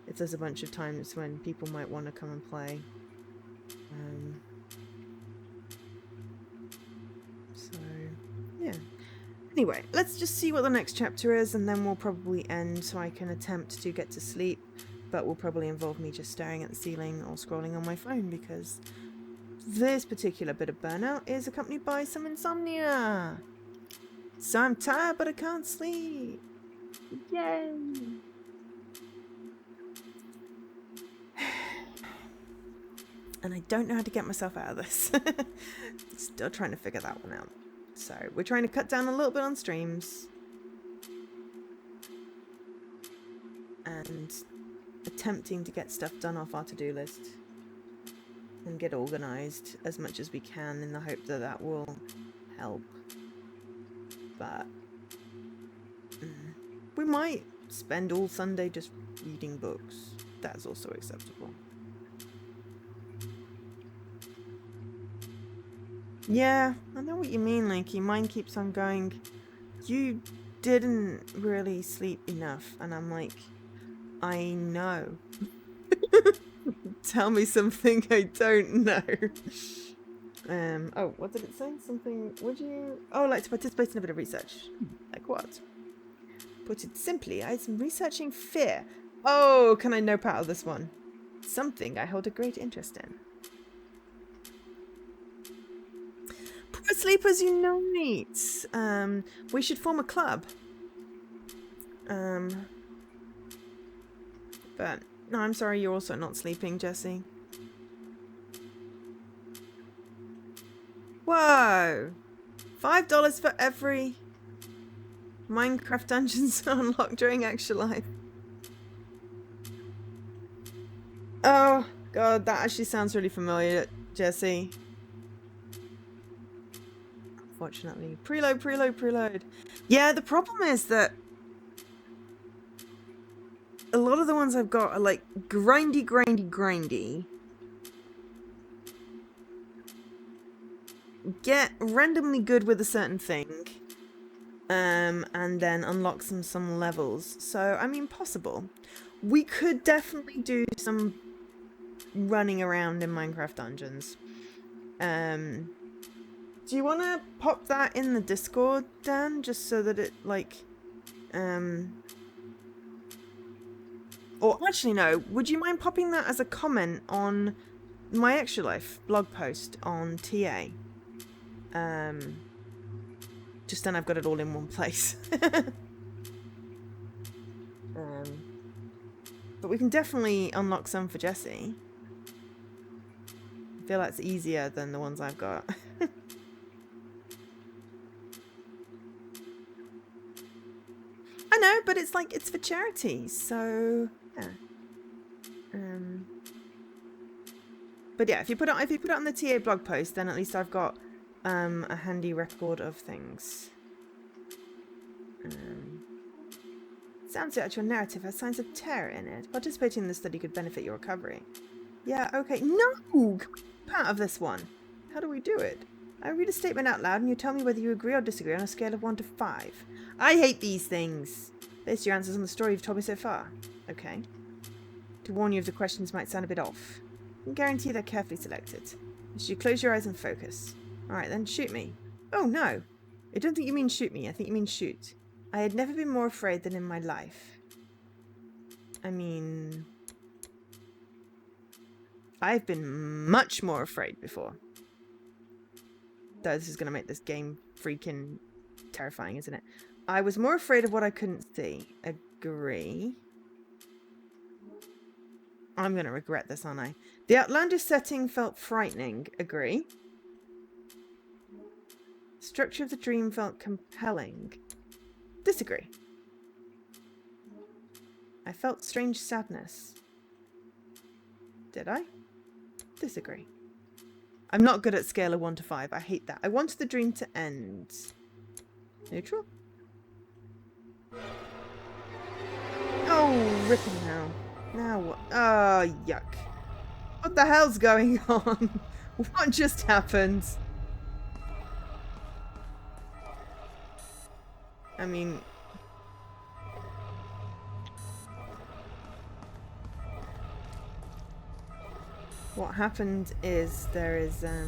If there's a bunch of times when people might want to come and play. So, yeah. Anyway, let's just see what the next chapter is, and then we'll probably end so I can attempt to get to sleep. But will probably involve me just staring at the ceiling or scrolling on my phone, because this particular bit of burnout is accompanied by some insomnia. So I'm tired, but I can't sleep. Yay! And I don't know how to get myself out of this. Still trying to figure that one out. So we're trying to cut down a little bit on streams. And attempting to get stuff done off our to-do list. And get organised as much as we can in the hope that that will help. But we might spend all Sunday just reading books. That's also acceptable. Yeah, I know what you mean, Linky. Mine keeps on going, you didn't really sleep enough. And I'm like, I know. Tell me something I don't know. Oh, what did it say? Something, would you... Oh, like to participate in a bit of research. Like what? Put it simply, I'm researching fear. Oh, can I nope out of this one? Something I hold a great interest in. Poor Sleepers Unite! We should form a club. But, no, I'm sorry, you're also not sleeping, Jesse. Whoa! $5 for every Minecraft dungeons unlocked during Extra Life. Oh, God, that actually sounds really familiar, Jesse. Unfortunately. Preload, preload, preload. Yeah, the problem is that a lot of the ones I've got are like grindy, grindy, grindy. Get randomly good with a certain thing. And then unlock some levels. So, I mean, possible. We could definitely do some running around in Minecraft dungeons. Do you want to pop that in the Discord, Dan? Just so that it, like, or actually, no. Would you mind popping that as a comment on my Extra Life blog post on TA? Just then I've got it all in one place. But we can definitely unlock some for Jesse. I feel that's easier than the ones I've got. I know, but it's like, it's for charity, so yeah. But yeah, if you put it on the TA blog post, then at least I've got a handy record of things. Sounds like your narrative has signs of terror in it. Participating in the study could benefit your recovery. Yeah, okay. No! Part of this one. How do we do it? I read a statement out loud and you tell me whether you agree or disagree on a scale of 1 to 5. I hate these things. Base your answers on the story you've told me so far. Okay. To warn you if the questions might sound a bit off. I can guarantee they're carefully selected. You should close your eyes and focus. Alright then, shoot me. Oh no! I don't think you mean shoot me, I think you mean shoot. I had never been more afraid than in my life. I mean... I've been much more afraid before. Though this is going to make this game freaking terrifying, isn't it? I was more afraid of what I couldn't see. Agree. I'm going to regret this, aren't I? The outlandish setting felt frightening. Agree. Structure of the dream felt compelling. Disagree. I felt strange sadness. Did I? Disagree. I'm not good at scale of 1 to 5. I hate that. I wanted the dream to end. Neutral? Oh, ripping hell. Now what? Oh, yuck. What the hell's going on? What just happened? I mean... What happened is there is, that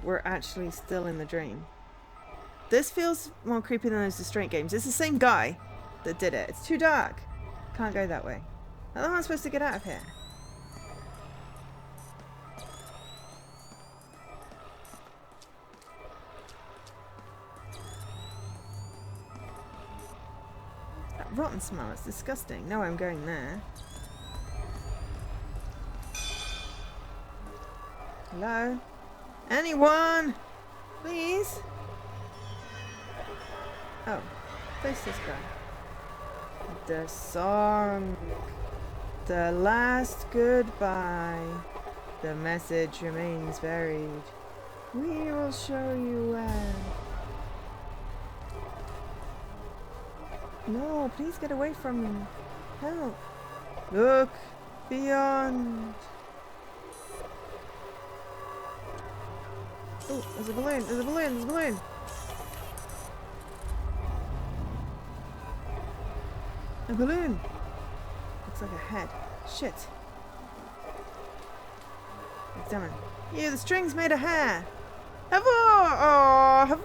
we're actually still in the dream. This feels more creepy than those Restraint games. It's the same guy that did it. It's too dark. Can't go that way. How am I supposed to get out of here? That rotten smell, it's disgusting. No, I'm going there. Hello? Anyone? Please? Oh, face this guy. The song. The last goodbye. The message remains buried. We will show you where. No, please get away from me. Help. Look beyond. Oh, there's a balloon, there's a balloon, there's a balloon. A balloon. Looks like a head. Shit. Examine. Yeah, the string's made of hair. Have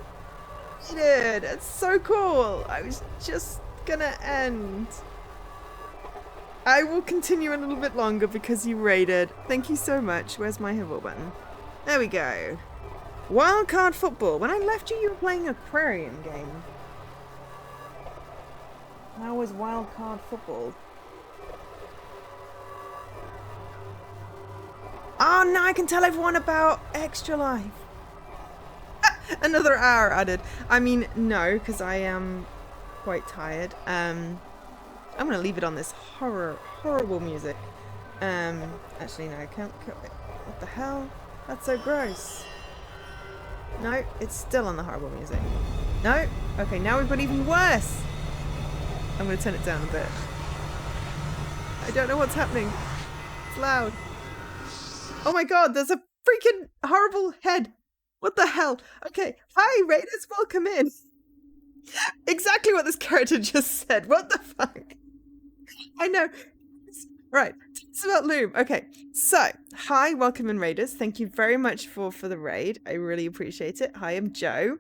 it. It's so cool. I was just gonna end. I will continue a little bit longer because you raided. Thank you so much. Where's my Hivor button? There we go. Wildcard football. When I left you, you were playing an aquarium game. How was wildcard football? Oh, now I can tell everyone about Extra Life. Another hour added. I mean, no, because I am quite tired. I'm gonna leave it on this horrible music. Actually, no, I can't. What the hell? That's so gross. No, it's still on the horrible music. No? Okay, now we've got even worse. I'm gonna turn it down a bit. I don't know what's happening. It's loud. Oh my god, there's a freaking horrible head. What the hell? Okay, hi raiders, welcome in. Exactly what this character just said. What the fuck? I know. Right, it's about Loom. Okay, so hi, welcome in raiders. Thank you very much for the raid. I really appreciate it. Hi, I'm Joe.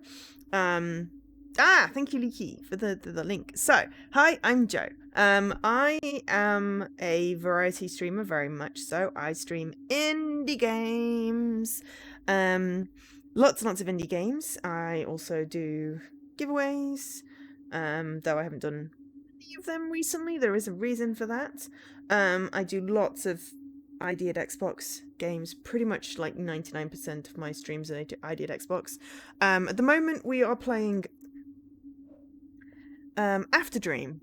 Thank you, Leaky, for the link. So, hi, I'm Joe. I am a variety streamer, very much so. I stream indie games. Lots and lots of indie games. I also do giveaways. Though I haven't done any of them recently. There is a reason for that. I do lots of ID at Xbox games. Pretty much like 99% of my streams are ID at Xbox. At the moment, we are playing Afterdream.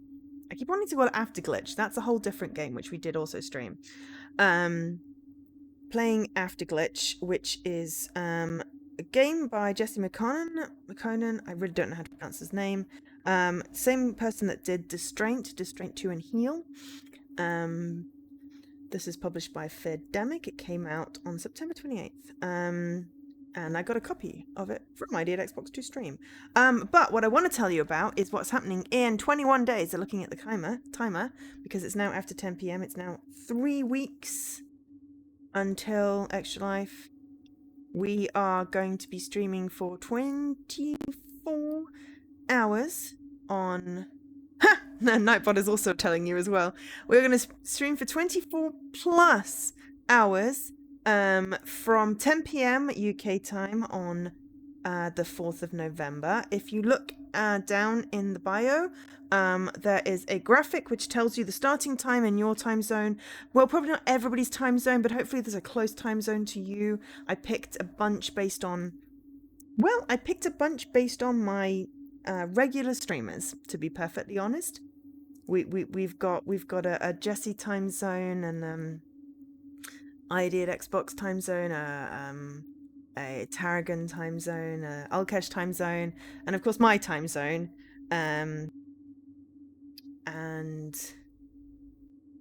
I keep wanting to call it Afterglitch. That's a whole different game, which we did also stream. Playing Afterglitch, which is a game by Jesse McConan. I really don't know how to pronounce his name. Same person that did Distraint 2 and Heal. This is published by Fairdemic. It came out on September 28th. And I got a copy of it from ID at Xbox to stream. But what I want to tell you about is what's happening in 21 days. They're looking at the timer because it's now after 10 p.m. It's now 3 weeks until Extra Life. We are going to be streaming for 24 hours on... Ha! Nightbot is also telling you as well. We're going to stream for 24 plus hours from 10 p.m. UK time on the 4th of November. If you look down in the bio, there is a graphic which tells you the starting time in your time zone. Well, probably not everybody's time zone, but hopefully there's a close time zone to you. I picked a bunch based on... Well, I picked a bunch based on my regular streamers, to be perfectly honest. We've got a Jesse time zone and ID at Xbox time zone, a Tarragon time zone, a Alkesh time zone, and of course my time zone, and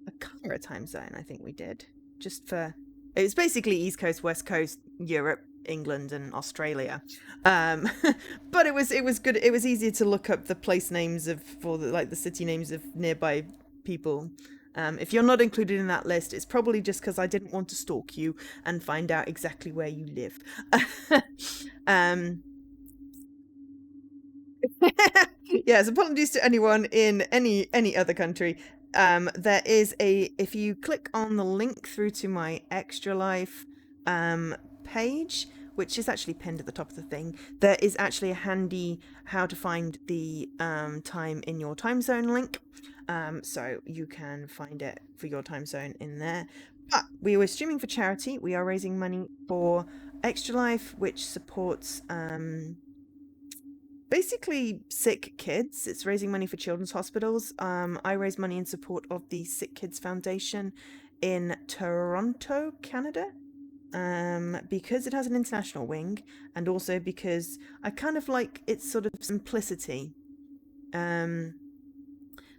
a Kara time zone. I think we did just for... It was basically East Coast, West Coast, Europe, England, and Australia. But it was good. It was easier to look up the place names the city names of nearby people. If you're not included in that list, it's probably just because I didn't want to stalk you and find out exactly where you live. Yes, apologies to anyone in any other country. There is if you click on the link through to my Extra Life page, which is actually pinned at the top of the thing, there is actually a handy how to find the time in your time zone link. So you can find it for your time zone in there. But we were streaming for charity. We are raising money for Extra Life, which supports basically sick kids. It's raising money for children's hospitals. I raise money in support of the Sick Kids Foundation in Toronto, Canada. Because it has an international wing, and also because I kind of like its sort of simplicity.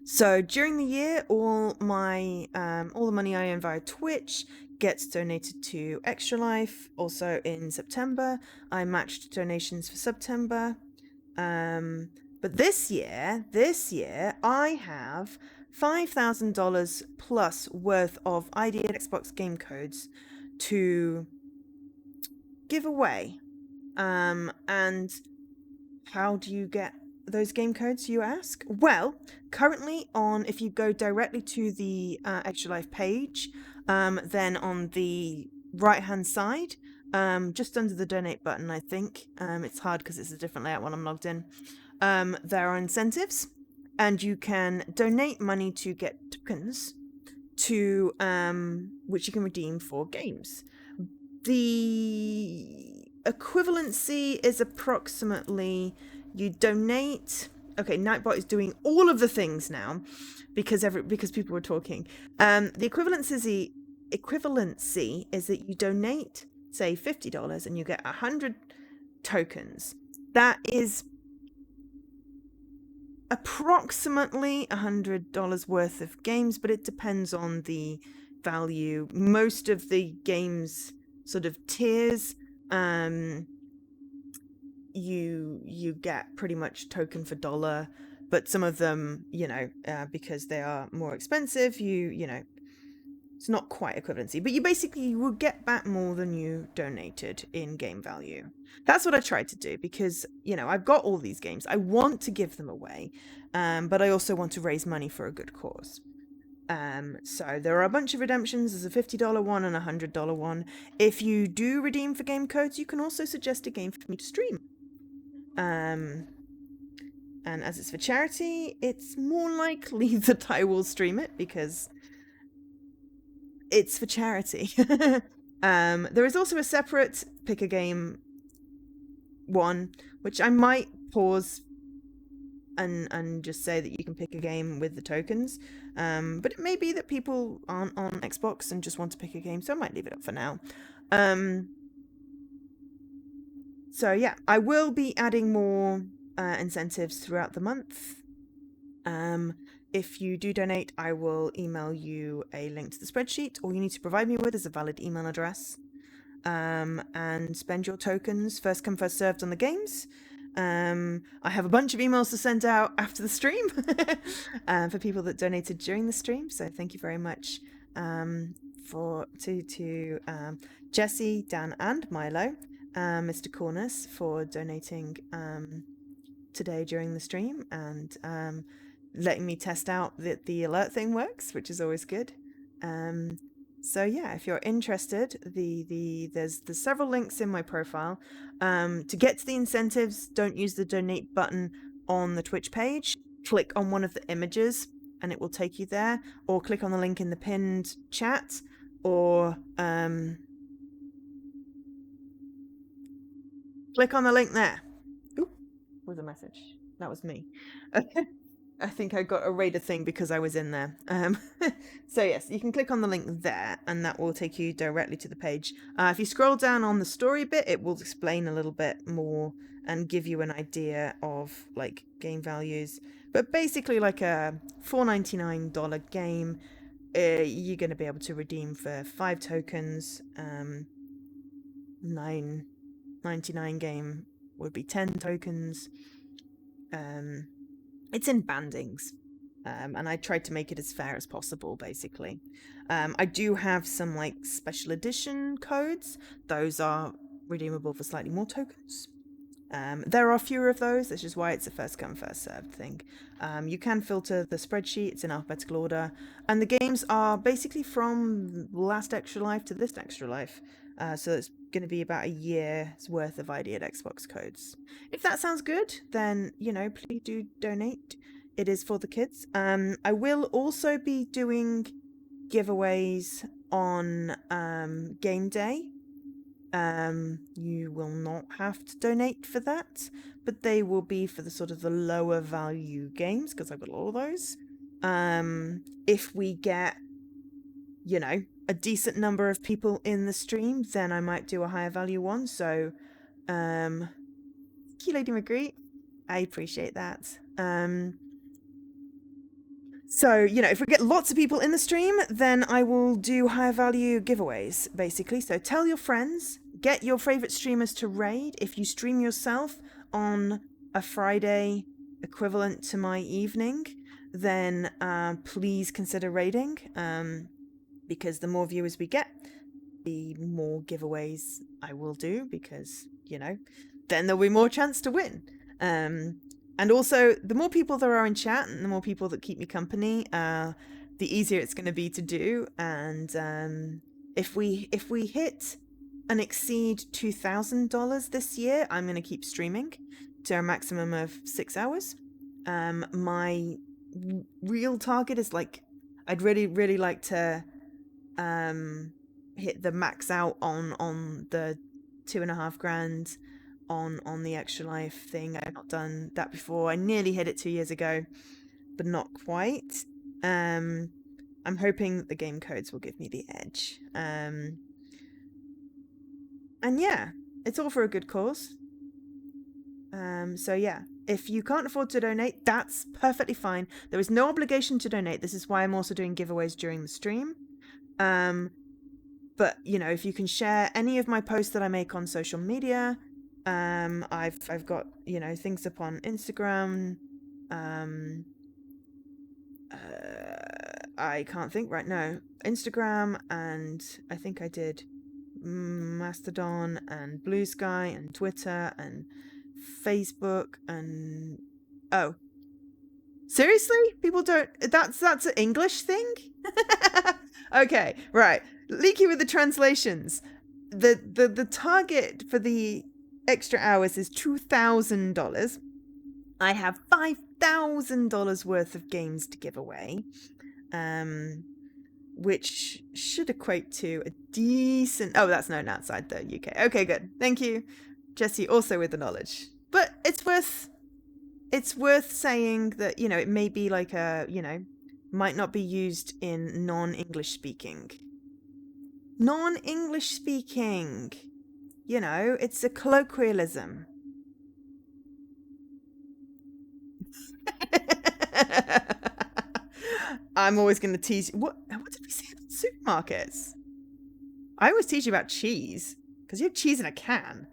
So during the year, all the money I earn via Twitch gets donated to Extra Life. Also in September, I matched donations for September. But this year, I have $5,000 plus worth of ideal Xbox game codes to give away. And how do you get those game codes, you ask? Well, currently if you go directly to the Extra Life page, then on the right-hand side, just under the donate button, I think, it's hard because it's a different layout when I'm logged in, there are incentives, and you can donate money to get tokens to which you can redeem for games. The equivalency is approximately, you donate. Okay, Nightbot is doing all of the things now because people were talking. The equivalency is that you donate, say, $50 and you get 100 tokens. That is approximately $100 worth of games, but it depends on the value. Most of the games sort of tiers, you get pretty much token for dollar, but some of them, because they are more expensive, it's not quite equivalency, but you will get back more than you donated in game value. That's what I tried to do because, I've got all these games. I want to give them away, but I also want to raise money for a good cause. So there are a bunch of redemptions. There's a $50 one and a $100 one. If you do redeem for game codes, you can also suggest a game for me to stream. And as it's for charity, it's more likely that I will stream it because it's for charity. There is also a separate pick a game one, which I might pause and just say that you can pick a game with the tokens. But it may be that people aren't on Xbox and just want to pick a game, so I might leave it up for now. So yeah, I will be adding more incentives throughout the month. If you do donate, I will email you a link to the spreadsheet. All you need to provide me with is a valid email address. And spend your tokens first come, first served on the games. I have a bunch of emails to send out after the stream for people that donated during the stream. So thank you very much to Jesse, Dan, and Milo, Mr. Cornus, for donating today during the stream and letting me test out that the alert thing works, which is always good. So yeah, if you're interested, there's several links in my profile. To get to the incentives, don't use the donate button on the Twitch page. Click on one of the images and it will take you there, or click on the link in the pinned chat, or click on the link there. Ooh, was a message. That was me. I think I got a radar thing because I was in there. So yes, you can click on the link there and that will take you directly to the page. If you scroll down on the story bit, it will explain a little bit more and give you an idea of like game values. But basically like a $4.99 game, you're going to be able to redeem for 5 tokens. $9.99 game would be 10 tokens. It's in bandings, and I tried to make it as fair as possible, basically. I do have some like special edition codes. Those are redeemable for slightly more tokens. There are fewer of those, which is why it's a first come, first served thing. You can filter the spreadsheet, it's in alphabetical order, and the games are basically from last Extra Life to this Extra Life. So it's going to be about a year's worth of ideal Xbox codes. If that sounds good, then, please do donate. It is for the kids. I will also be doing giveaways on game day. You will not have to donate for that, but they will be for the sort of the lower value games, because I've got all of those. If we get, a decent number of people in the stream, then I might do a higher value one. So, thank you, Lady McGree. I appreciate that. So, if we get lots of people in the stream, then I will do higher value giveaways, basically. So tell your friends, get your favorite streamers to raid. If you stream yourself on a Friday equivalent to my evening, then please consider raiding, because the more viewers we get, the more giveaways I will do, because, then there'll be more chance to win. And also, the more people there are in chat and the more people that keep me company, the easier it's going to be to do. And if we hit and exceed $2,000 this year, I'm going to keep streaming to a maximum of 6 hours. My real target is I'd really, really like to hit the max out on the 2.5 grand on the Extra Life thing. I've not done that before. I nearly hit it 2 years ago, but not quite. I'm hoping that the game codes will give me the edge. And yeah, it's all for a good cause. So yeah, if you can't afford to donate, that's perfectly fine. There is no obligation to donate. This is why I'm also doing giveaways during the stream. But if you can share any of my posts that I make on social media, I've got things up on Instagram. I can't think right now. Instagram, and I think I did Mastodon and Blue Sky and Twitter and Facebook and seriously, people don't. That's an English thing. Okay, right. Leaky with the translations. The target for the extra hours is $2,000. I have $5,000 worth of games to give away, which should equate to a decent. Oh, that's known outside the UK. Okay, good. Thank you, Jesse. Also with the knowledge, but it's worth saying that it may be like might not be used in non-English speaking. Non-English speaking. It's a colloquialism. I'm always going to tease you. What did we say about supermarkets? I always teach you about cheese, because you have cheese in a can.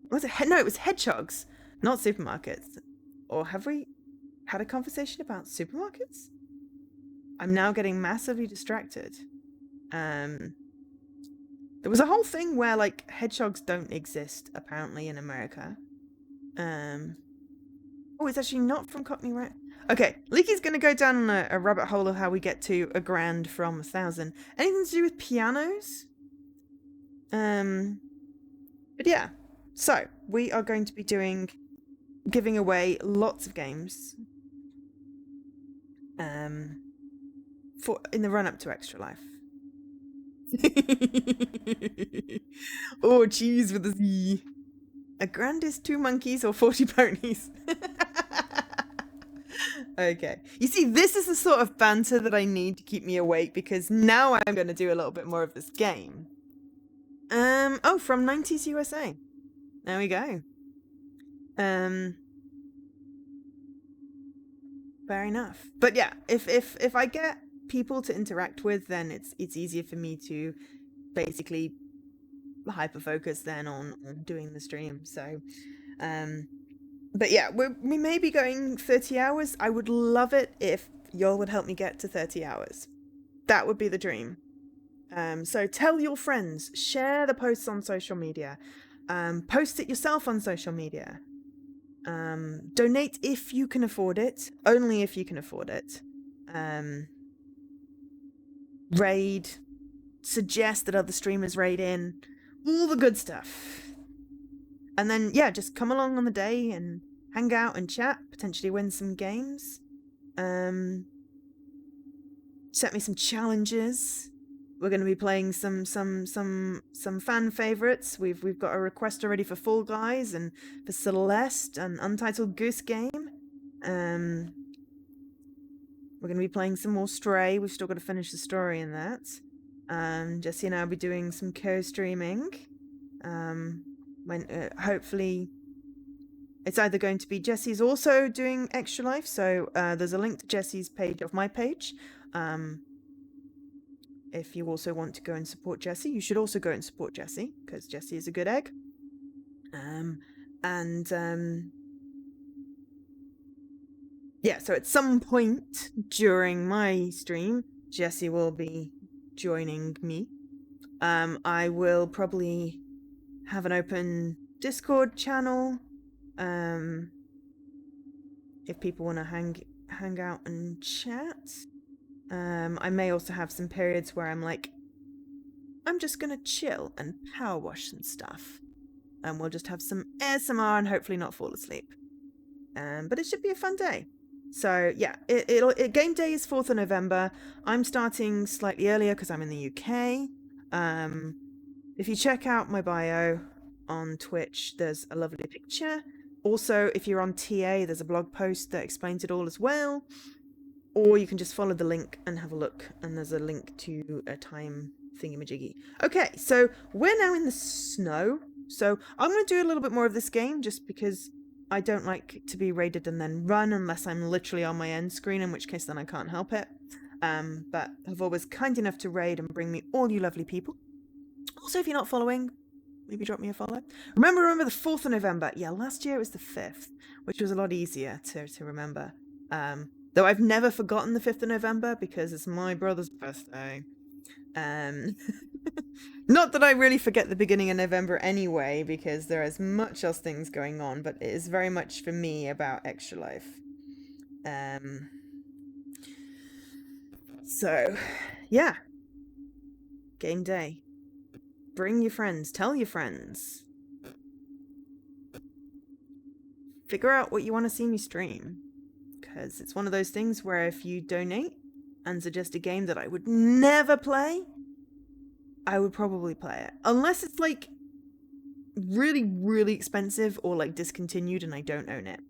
Was it? No, it was hedgehogs, not supermarkets. Or have we had a conversation about supermarkets? I'm now getting massively distracted. There was a whole thing where hedgehogs don't exist apparently in America. Oh, it's actually not from Cockney, right? Okay, Leaky's gonna go down a rabbit hole of how we get to a grand from 1,000. Anything to do with pianos? But yeah, so we are going to be giving away lots of games. In the run up to Extra Life. Oh, cheese with a Z. A grand is 2 monkeys or 40 ponies. Okay. You see, this is the sort of banter that I need to keep me awake, because now I'm going to do a little bit more of this game. Oh, from 90s USA. There we go. Fair enough. But yeah, if I get people to interact with, then it's easier for me to basically hyper focus then on doing the stream. So but yeah, we may be going 30 hours. I would love it if y'all would help me get to 30 hours. That would be the dream. So tell your friends, share the posts on social media, post it yourself on social media, donate if you can afford it, only if you can afford it, raid, suggest that other streamers raid in, all the good stuff. And then, yeah, just come along on the day and hang out and chat, potentially win some games. So set me some challenges. We're going to be playing some fan favorites. We've got a request already for Fall Guys and for Celeste, an Untitled Goose Game. We're going to be playing some more Stray. We've still got to finish the story in that. Jesse and I will be doing some co-streaming. Hopefully, it's either going to be Jesse's also doing Extra Life. So there's a link to Jesse's page of my page. If you also want to go and support Jesse, you should also go and support Jesse because Jesse is a good egg. Yeah, so at some point during my stream, Jesse will be joining me. I will probably have an open Discord channel. If people want to hang out and chat. I may also have some periods where I'm like, I'm just gonna chill and power wash some stuff. And we'll just have some ASMR and hopefully not fall asleep. But it should be a fun day. So yeah, game day is 4th of November. I'm starting slightly earlier because I'm in the UK. If you check out my bio on Twitch, there's a lovely picture. Also, if you're on TA, there's a blog post that explains it all as well. Or you can just follow the link and have a look. And there's a link to a time thingamajiggy. Okay, so we're now in the snow. So I'm going to do a little bit more of this game just because I don't like to be raided and then run unless I'm literally on my end screen, in which case then I can't help it. But Havor was kind enough to raid and bring me all you lovely people. Also, if you're not following, maybe drop me a follow. Remember the 4th of November. Yeah, last year it was the 5th, which was a lot easier to remember. Though I've never forgotten the 5th of November because it's my brother's birthday. Not that I really forget the beginning of November anyway, because there is much else things going on, but it is very much for me about Extra Life. So, yeah. Game day. Bring your friends. Tell your friends. Figure out what you want to see me stream. Because it's one of those things where if you donate and suggest a game that I would never play, I would probably play it. Unless it's like really, really expensive or like discontinued and I don't own it.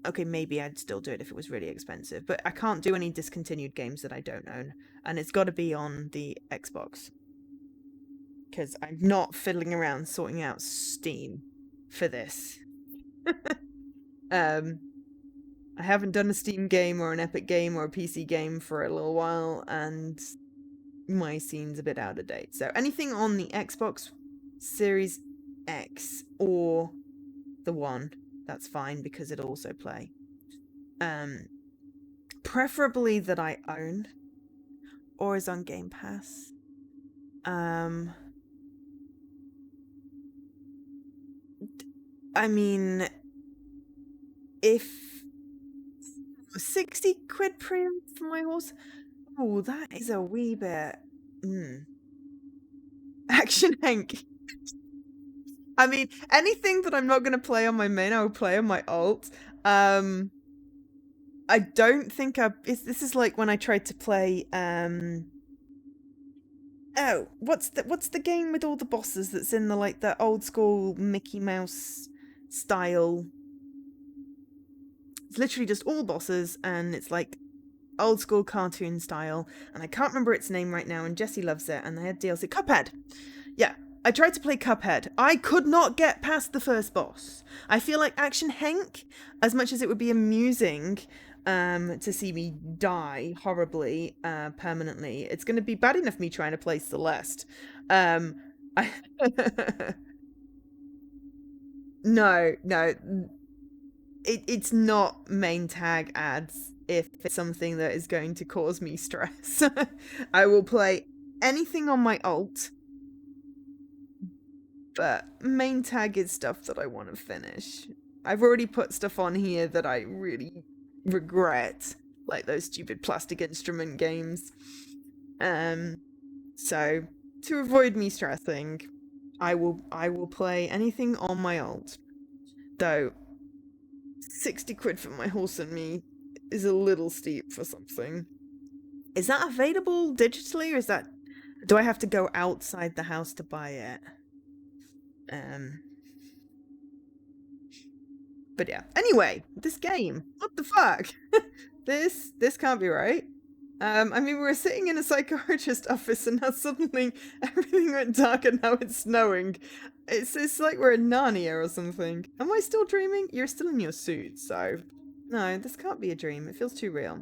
Okay, maybe I'd still do it if it was really expensive. But I can't do any discontinued games that I don't own. And it's got to be on the Xbox. Because I'm not fiddling around sorting out Steam for this. I haven't done a Steam game or an Epic game or a PC game for a little while, and my scene's a bit out of date. So anything on the Xbox Series X or the One, that's fine because it'll also play. Preferably that I own or is on Game Pass. I mean, if 60 quid premium for my horse, oh, that is a wee bit. Action Hank. I mean, anything that I'm not going to play on my main, I will play on my alt. I don't think this is like when I tried to play. Oh, what's the game with all the bosses that's in the old school Mickey Mouse style? It's literally just all bosses, and it's like old school cartoon style, and I can't remember its name right now, and Jesse loves it, and they had DLC. Cuphead! Yeah, I tried to play Cuphead. I could not get past the first boss. I feel like Action Hank, as much as it would be amusing to see me die horribly, permanently, it's going to be bad enough me trying to play Celeste. No. It's not main tag ads if it's something that is going to cause me stress. I will play anything on my alt, but main tag is stuff that I want to finish. I've already put stuff on here that I really regret, like those stupid plastic instrument games. So to avoid me stressing, I will play anything on my alt. Though 60 quid for my horse and me is a little steep for something. Is that available digitally, or is that... Do I have to go outside the house to buy it? But yeah. Anyway, this game. What the fuck? This can't be right. I mean, we were sitting in a psychiatrist office and now suddenly everything went dark and now it's snowing. It's like we're in Narnia or something. Am I still dreaming? You're still in your suit, so... No, this can't be a dream. It feels too real.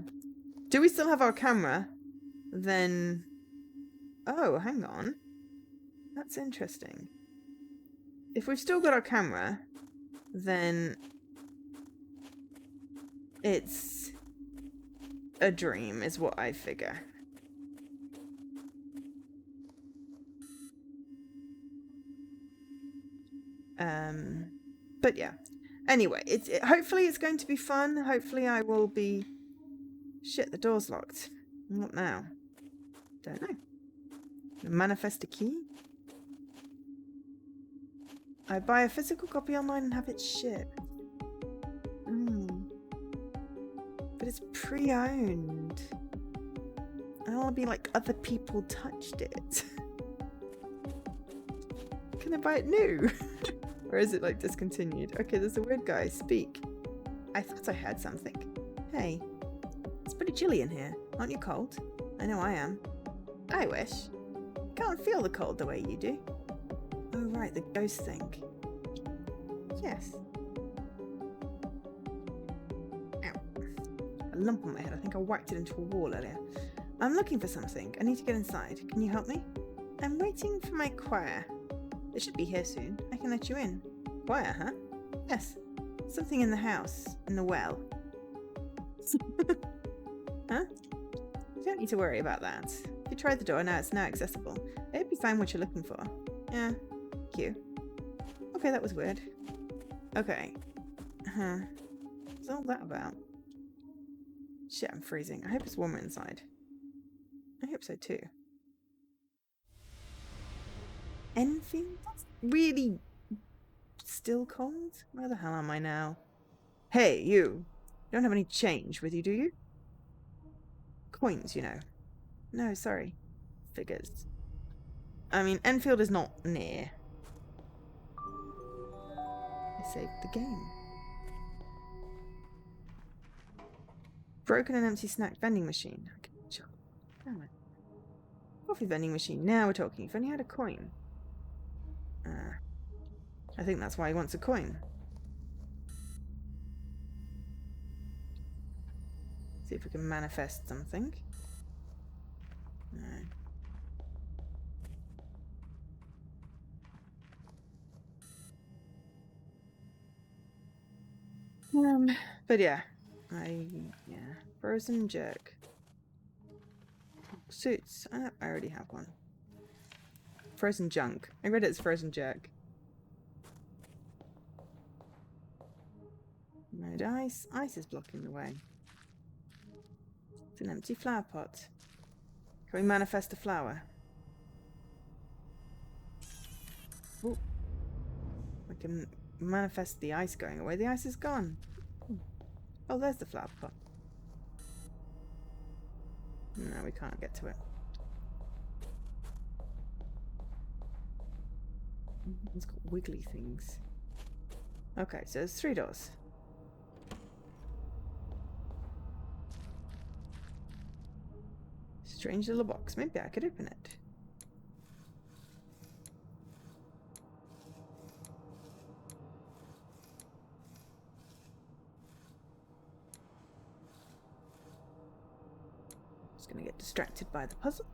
Do we still have our camera? Then... Oh, hang on. That's interesting. If we've still got our camera, then... It's... a dream, is what I figure. But yeah. Anyway, hopefully it's going to be fun. Hopefully I will be... Shit, the door's locked. What now? Don't know. Manifest a key? I buy a physical copy online and have it shipped. But it's pre-owned. I don't want to be like other people touched it. Can I buy it new? Or is it like discontinued? Okay, there's a weird guy. Speak. I thought I heard something. Hey. It's pretty chilly in here. Aren't you cold? I know I am. I wish. Can't feel the cold the way you do. Oh right, the ghost thing. Yes. Ow. A lump on my head. I think I whacked it into a wall earlier. I'm looking for something. I need to get inside. Can you help me? I'm waiting for my choir. It should be here soon. I can let you in. Choir, huh? Yes. Something in the house. In the well. Huh? You don't need to worry about that. If you tried the door, now it's now accessible. I hope you find what you're looking for. Yeah. Cute. Okay, that was weird. Okay. What's all that about? Shit, I'm freezing. I hope it's warmer inside. I hope so too. Enfield? That's really still cold? Where the hell am I now? Hey, you. You don't have any change with you, do you? Coins, you know. No, sorry. Figures. I mean, Enfield is not near. I saved the game. Broken and empty snack vending machine. Okay, sure. Damn it. Coffee vending machine. Now we're talking. If only I had a coin. I think that's why he wants a coin. See if we can manifest something. No. But yeah. Frozen jerk. Suits. I already have one. Frozen junk. I read it as frozen jerk. No dice. Ice is blocking the way. It's an empty flower pot. Can we manifest a flower? Ooh. We can manifest the ice going away. The ice is gone. Oh, there's the flower pot. No, we can't get to it. It's got wiggly things. Okay, so there's 3 doors. Strange little box. Maybe I could open it. Just gonna get distracted by the puzzle.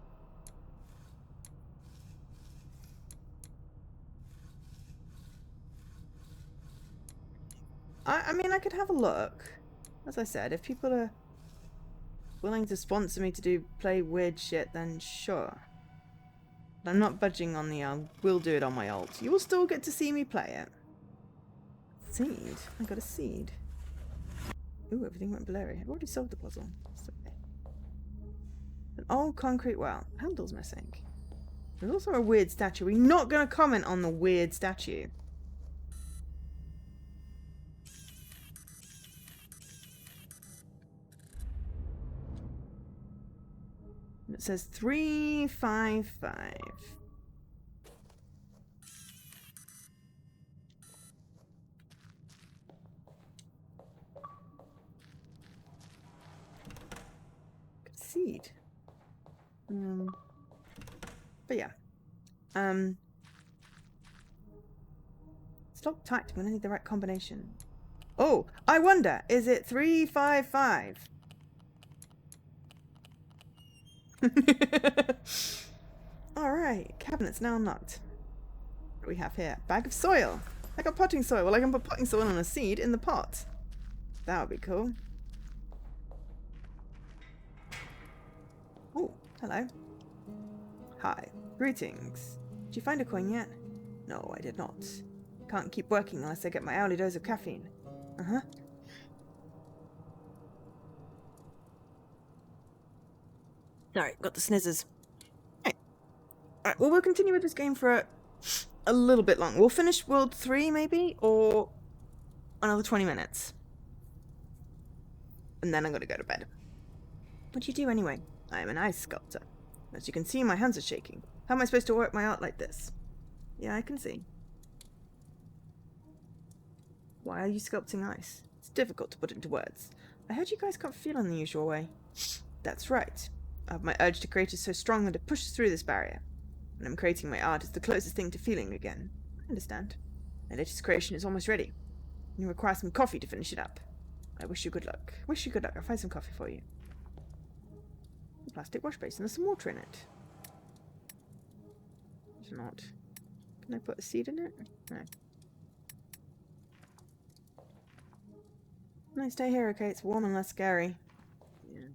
I mean, I could have a look. As I said, if people are willing to sponsor me to play weird shit, then sure. But I'm not budging on the will do it on my alt. You will still get to see me play it. Seed. I got a seed. Ooh, everything went blurry. I've already solved the puzzle. An old concrete well. Handle's missing. There's also a weird statue. We're not going to comment on the weird statue. It says 355. Seed. But yeah. Stop typed. We're gonna need the right combination. Oh, I wonder, is it 355? Alright, cabinet's now unlocked. What do we have here? Bag of soil. I got potting soil. Well, I can put potting soil and a seed in the pot. That would be cool. Oh, hello. Hi. Greetings. Did you find a coin yet? No, I did not. Can't keep working unless I get my hourly dose of caffeine. Uh-huh. Sorry, got the snizzers. Alright, well, we'll continue with this game for a little bit long. We'll finish World 3, maybe, or another 20 minutes. And then I'm gonna go to bed. What do you do anyway? I am an ice sculptor. As you can see, my hands are shaking. How am I supposed to work my art like this? Yeah, I can see. Why are you sculpting ice? It's difficult to put into words. I heard you guys can't feel in the usual way. That's right. My urge to create is so strong that it pushes through this barrier. When I'm creating my art, it's the closest thing to feeling again. I understand. My latest creation is almost ready. You require some coffee to finish it up. I wish you good luck. Wish you good luck. I'll find some coffee for you. A plastic wash basin. There's some water in it. There's not. Can I put a seed in it? No. No, stay here, okay? It's warm and less scary. Yeah.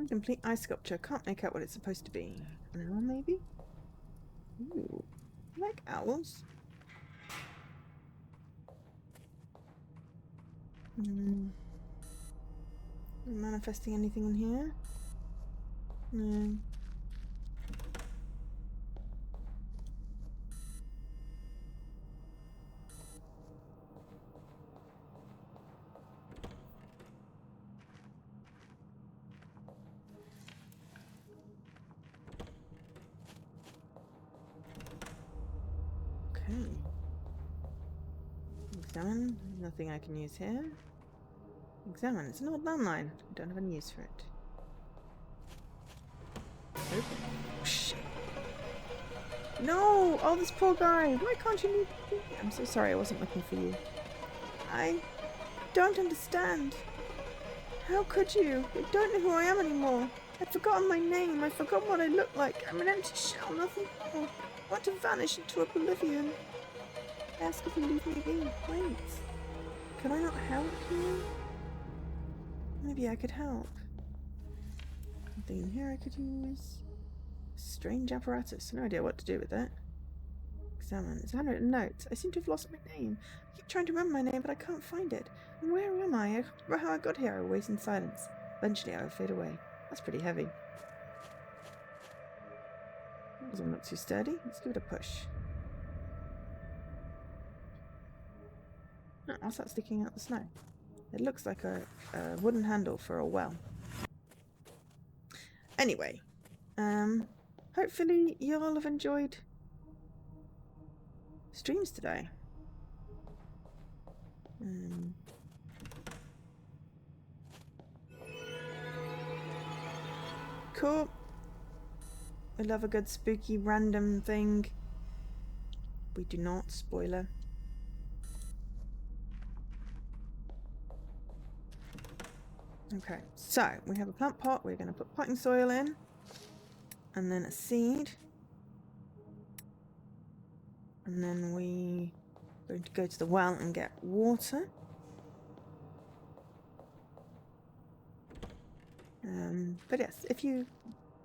Complete ice sculpture. Can't make out what it's supposed to be. An owl, maybe? Ooh. I like owls. Manifesting anything in here? No. Okay. Examine. Nothing I can use here. Examine. It's an old landline. I don't have any use for it. Open. Oh, shit. No! Oh, this poor guy. Why can't you leave me? I'm so sorry. I wasn't looking for you. I don't understand. How could you? You don't know who I am anymore. I've forgotten my name. I've forgotten what I look like. I'm an empty shell, nothing more. I want to vanish into oblivion. I ask if you leave me be. Wait. Can I not help you? Maybe I could help. Something in here I could use. Strange apparatus. No idea what to do with that. Examine. It's a handwritten note. I seem to have lost my name. I keep trying to remember my name, but I can't find it. And where am I? I can't remember how I got here. I wait in silence. Eventually I will fade away. That's pretty heavy. That doesn't look too sturdy. Let's give it a push. Oh, what's that sticking out the snow? It looks like a wooden handle for a well. Anyway, hopefully you all have enjoyed streams today. Cool. I love a good spooky random thing. We do not. Spoiler. Okay, so we have a plant pot. We're going to put potting soil in. And then a seed. And then we're going to go to the well and get water. But yes, if you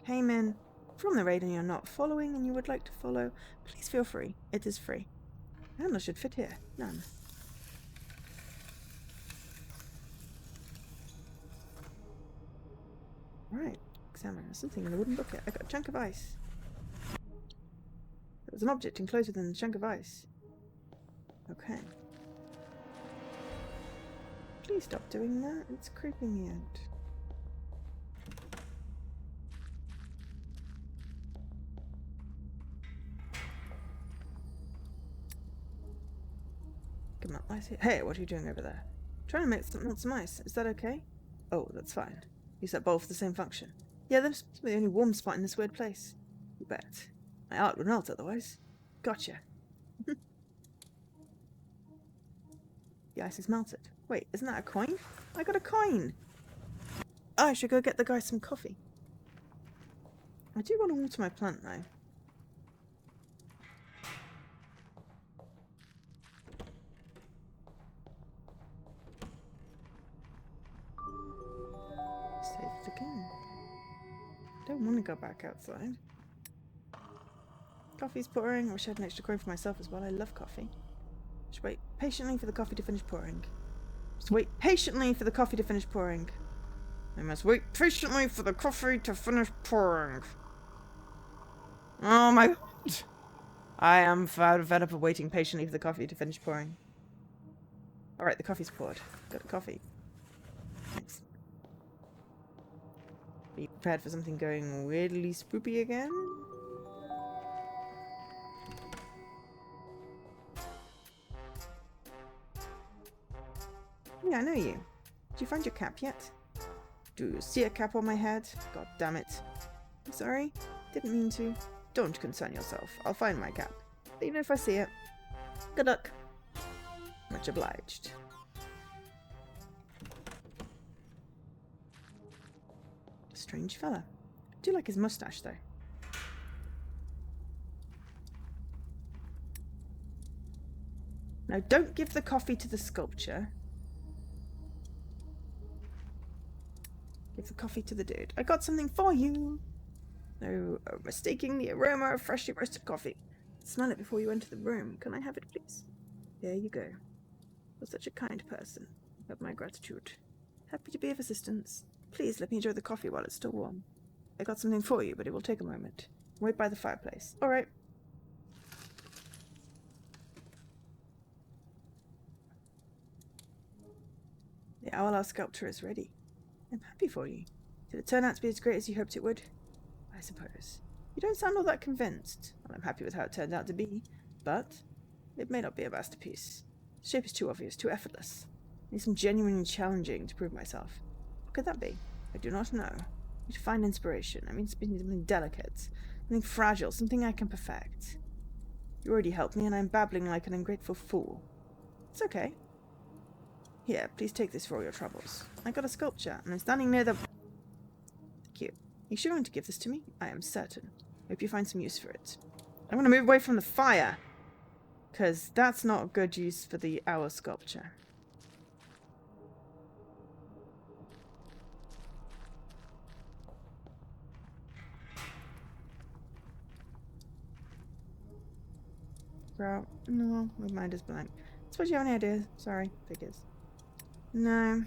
came in from the raid and you're not following and you would like to follow, please feel free. It is free. And I should fit here. None. Right. Examine. There's something in the wooden bucket. I got a chunk of ice. There There's an object enclosed within a chunk of ice. Okay. Please stop doing that. It's creeping me out. Come on, I see. Hey, what are you doing over there? Trying to make some ice. Is that okay? Oh, that's fine. Use that bowl for the same function. Yeah, that's the only warm spot in this weird place. You bet. My art would melt otherwise. Gotcha. The ice is melted. Wait, isn't that a coin? I got a coin! Oh, I should go get the guy some coffee. I do want to water my plant now. Saved again. Don't want to go back outside. Coffee's pouring. I wish I had an extra coin for myself as well. I love coffee. Just wait patiently for the coffee to finish pouring. Just wait patiently for the coffee to finish pouring. I must wait patiently for the coffee to finish pouring. Oh my god. I am fed up of waiting patiently for the coffee to finish pouring. Alright, the coffee's poured. Got a coffee. Thanks. Are you prepared for something going weirdly spoopy again? Yeah, I know you. Did you find your cap yet? Do you see a cap on my head? God damn it. I'm sorry. Didn't mean to. Don't concern yourself. I'll find my cap. Even if I see it. Good luck. Much obliged. Strange fella. I do like his mustache, though. Now, don't give the coffee to the sculpture. Give the coffee to the dude. I got something for you. No mistaking the aroma of freshly roasted coffee. Smell it before you enter the room. Can I have it, please? There you go. You're such a kind person. You have my gratitude. Happy to be of assistance. Please let me enjoy the coffee while it's still warm. I got something for you, but it will take a moment. Wait by the fireplace. All right. The owl sculpture is ready. I'm happy for you. Did it turn out to be as great as you hoped it would? I suppose. You don't sound all that convinced. Well, I'm happy with how it turned out to be, but it may not be a masterpiece. The shape is too obvious, too effortless. I need some genuinely challenging to prove myself. What could that be? I do not know. I need to find inspiration. I mean something delicate, something fragile, something I can perfect. You already helped me, and I'm babbling like an ungrateful fool. It's okay. Here, please take this for all your troubles. I got a sculpture, and I'm standing near the... Thank you. Are you sure you want to give this to me? I am certain. Hope you find some use for it. I want to move away from the fire, because that's not a good use for the owl sculpture. Girl, no, my mind is blank. Suppose you have any ideas? Sorry, figures. No.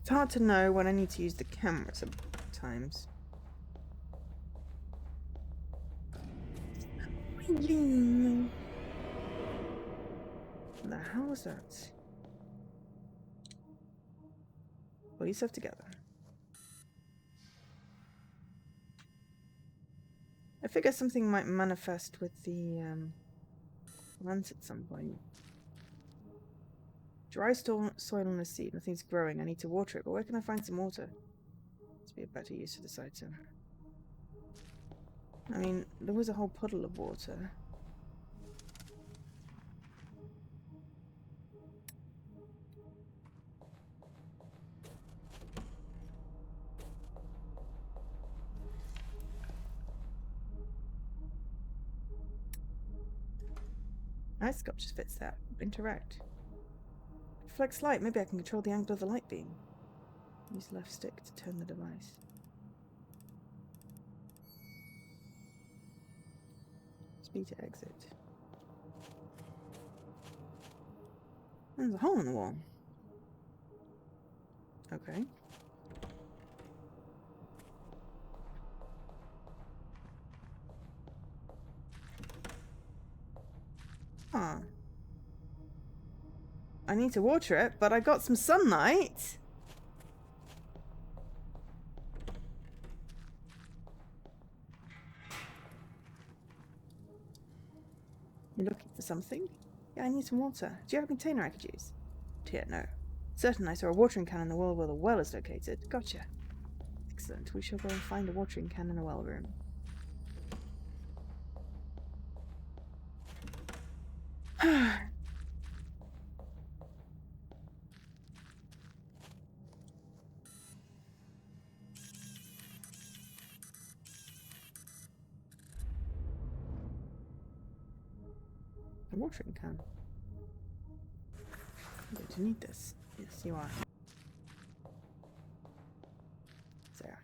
It's hard to know when I need to use the camera sometimes. What the hell was that? Pull yourself together. I figure something might manifest with the plants at some point. Dry soil on a seed. Nothing's growing. I need to water it, but where can I find some water? Must be a better use of this item. I mean, there was a whole puddle of water. Ice sculpture fits that. Interact. Reflects light. Maybe I can control the angle of the light beam. Use left stick to turn the device. B to exit. There's a hole in the wall. Okay. Huh. I need to water it, but I got some sunlight. You're looking for something? Yeah, I need some water. Do you have a container I could use? Here, no. Certain I saw a watering can in the well where the well is located. Gotcha. Excellent. We shall go and find a watering can in the well room. A watering can. I'm going to need this. Yes, you are. There.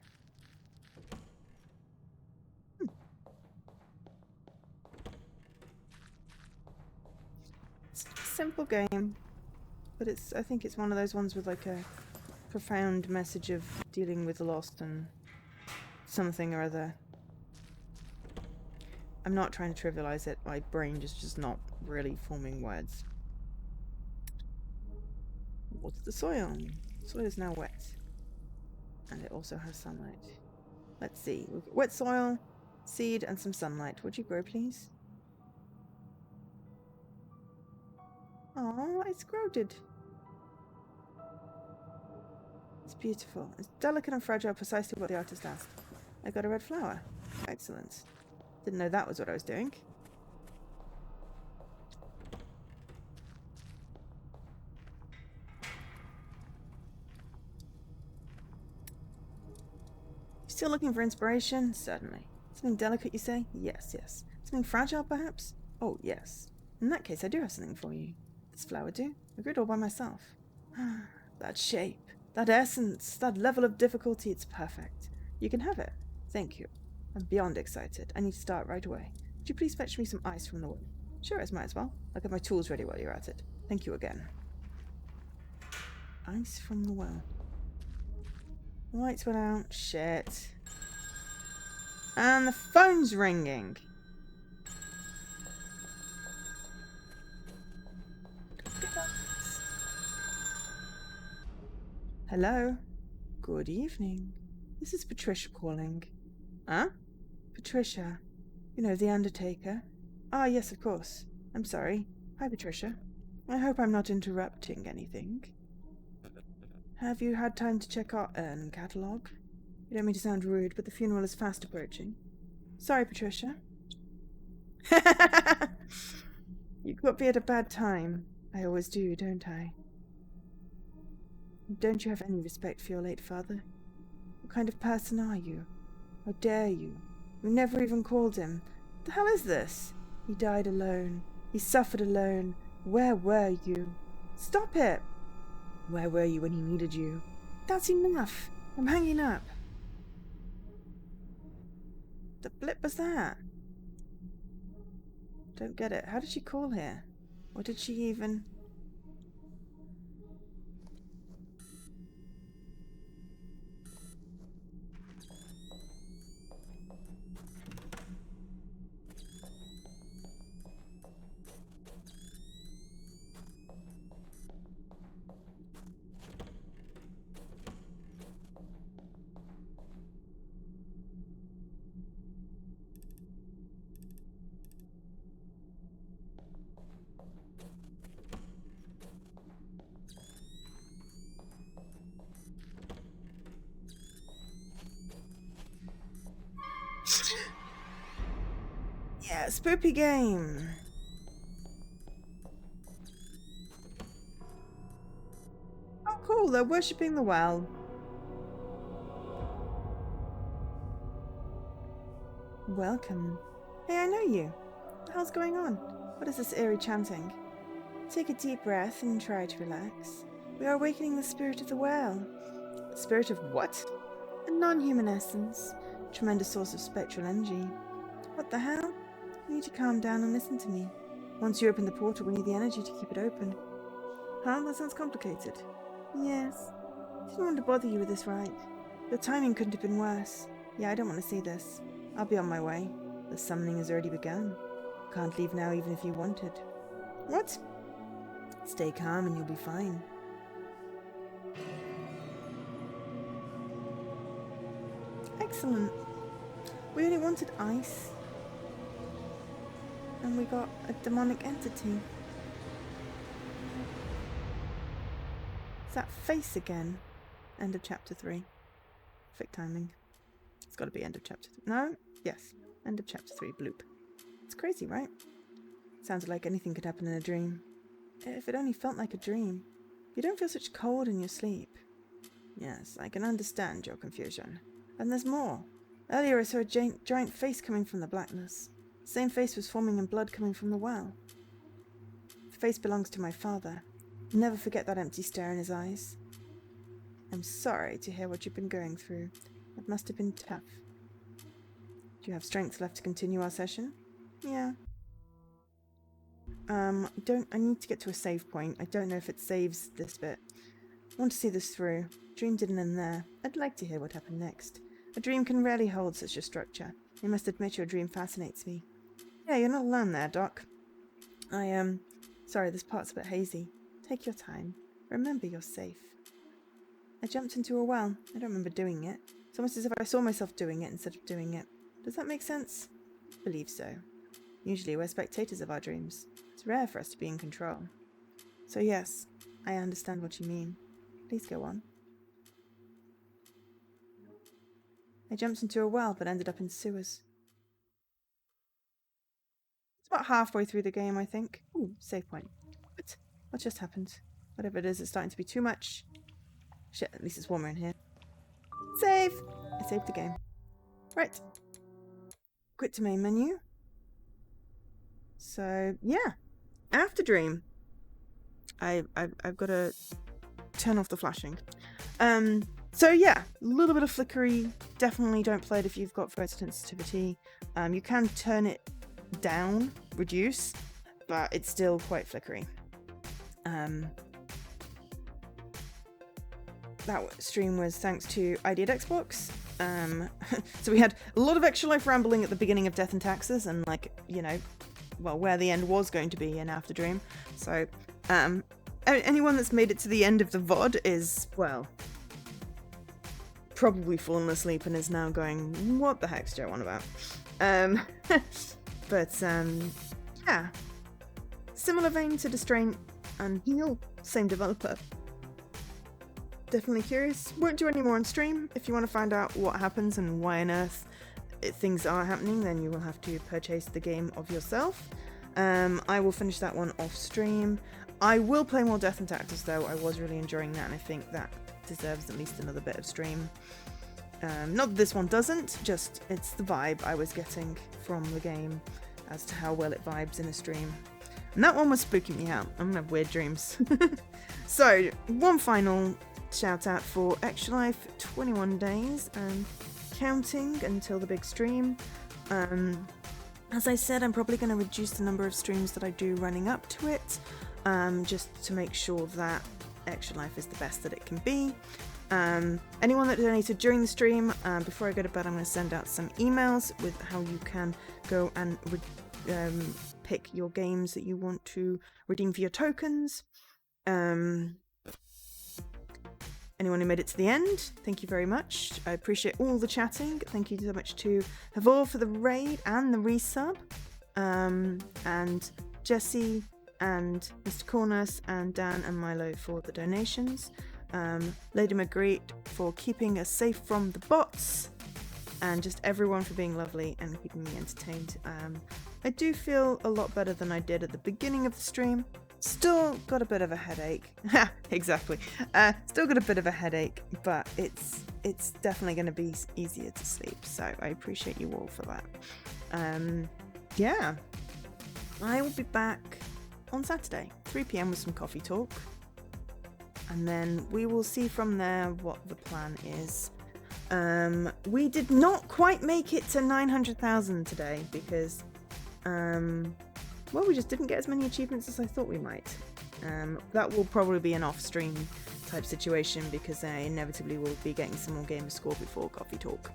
It's a simple game, but I think it's one of those ones with like a profound message of dealing with the lost and something or other. I'm not trying to trivialize it. My brain just not really forming words. What's the soil? Soil is now wet. And it also has sunlight. Let's see. We've got wet soil, seed, and some sunlight. Would you grow, please? Oh, it's growed. It's beautiful. It's delicate and fragile, precisely what the artist asked. I got a red flower. Excellent. Didn't know that was what I was doing. Still looking for inspiration? Certainly. Something delicate, you say? Yes, yes. Something fragile, perhaps? Oh, yes. In that case, I do have something for you. This flower do? I grew it all by myself. That shape, that essence, that level of difficulty, it's perfect. You can have it. Thank you. I'm beyond excited. I need to start right away. Would you please fetch me some ice from the well? Sure, I might as well. I'll get my tools ready while you're at it. Thank you again. Ice from the well. Lights went out. Shit. And the phone's ringing. Hello. Good evening. This is Patricia calling. Huh? Patricia. You know, the Undertaker. Ah, yes, of course. I'm sorry. Hi, Patricia. I hope I'm not interrupting anything. Have you had time to check our urn catalogue? You don't mean to sound rude, but the funeral is fast approaching. Sorry, Patricia. You got me at a bad time. I always do, don't I? Don't you have any respect for your late father? What kind of person are you? How dare you? You never even called him. What the hell is this? He died alone. He suffered alone. Where were you? Stop it! Where were you when he needed you? That's enough. I'm hanging up. The blip was that? Don't get it. How did she call here? Or did she even... Yeah, spoopy game. Oh, cool. They're worshipping the well. Welcome. Hey, I know you. What the hell's going on? What is this eerie chanting? Take a deep breath and try to relax. We are awakening the spirit of the well. The spirit of what? A non-human essence. Tremendous source of spectral energy. What the hell? You need to calm down and listen to me. Once you open the portal, we need the energy to keep it open. Huh? That sounds complicated. Yes. Didn't want to bother you with this, right? Your timing couldn't have been worse. Yeah, I don't want to see this. I'll be on my way. The summoning has already begun. Can't leave now even if you wanted. What? Stay calm and you'll be fine. Excellent. We only wanted ice. And we got a demonic entity. Is that face again? End of chapter 3. Perfect timing. It's got to be end of chapter 3. No? Yes. End of chapter 3. Bloop. It's crazy, right? Sounded like anything could happen in a dream. If it only felt like a dream. You don't feel such cold in your sleep. Yes, I can understand your confusion. And there's more. Earlier I saw a giant face coming from the blackness. The same face was forming in blood coming from the well. The face belongs to my father. Never forget that empty stare in his eyes. I'm sorry to hear what you've been going through. It must have been tough. Do you have strength left to continue our session? Yeah. I need to get to a save point. I don't know if it saves this bit. I want to see this through. Dream didn't end there. I'd like to hear what happened next. A dream can rarely hold such a structure. You must admit your dream fascinates me. Yeah, you're not alone there, Doc. Sorry, this part's a bit hazy. Take your time. Remember you're safe. I jumped into a well. I don't remember doing it. It's almost as if I saw myself doing it instead of doing it. Does that make sense? I believe so. Usually we're spectators of our dreams. It's rare for us to be in control. So yes, I understand what you mean. Please go on. I jumped into a well but ended up in sewers. It's about halfway through the game, I think. Ooh, save point. What just happened? Whatever it is, it's starting to be too much. Shit, at least it's warmer in here. Save! I saved the game. Right. Quit to main menu. So, yeah. Afterdream. I've got to turn off the flashing. So yeah, a little bit of flickery. Definitely don't play it if you've got photosensitivity. You can turn it down, reduce, but it's still quite flickery. That stream was thanks to Ideate Xbox. So we had a lot of extra life rambling at the beginning of Death and Taxes, and where the end was going to be in Afterdream. So anyone that's made it to the end of the VOD is, well, probably fallen asleep and is now going, what the heck's Joe on about? Yeah. Similar vein to Distraint and Heal, same developer. Definitely curious. Won't do any more on stream. If you want to find out what happens and why on earth things are happening, then you will have to purchase the game of yourself. I will finish that one off stream. I will play more Death and Taxes though. I was really enjoying that, and I think that deserves at least another bit of stream. Not that this one doesn't, just it's the vibe I was getting from the game as to how well it vibes in a stream. And that one was spooking me out. I'm gonna have weird dreams. So, one final shout out for Extra Life, 21 days and counting until the big stream. As I said, I'm probably going to reduce the number of streams that I do running up to it, just to make sure that Extra Life is the best that it can be. Anyone that donated during the stream, before I go to bed, I'm going to send out some emails with how you can go and pick your games that you want to redeem for your tokens. Anyone who made it to the end, thank you very much. I appreciate all the chatting. Thank you so much to Havor for the raid and the resub, and Jesse and Mr. Cornus and Dan and Milo for the donations. Lady Marguerite for keeping us safe from the bots, and just everyone for being lovely and keeping me entertained. I do feel a lot better than I did at the beginning of the stream. Still got a bit of a headache. Exactly. Still got a bit of a headache, but it's definitely going to be easier to sleep. So I appreciate you all for that. Yeah. I will be back on Saturday, 3 p.m. with some coffee talk. And then we will see from there what the plan is. We did not quite make it to 900,000 today because Well, we just didn't get as many achievements as I thought we might. That will probably be an off-stream type situation because I inevitably will be getting some more gamer score before Coffee Talk.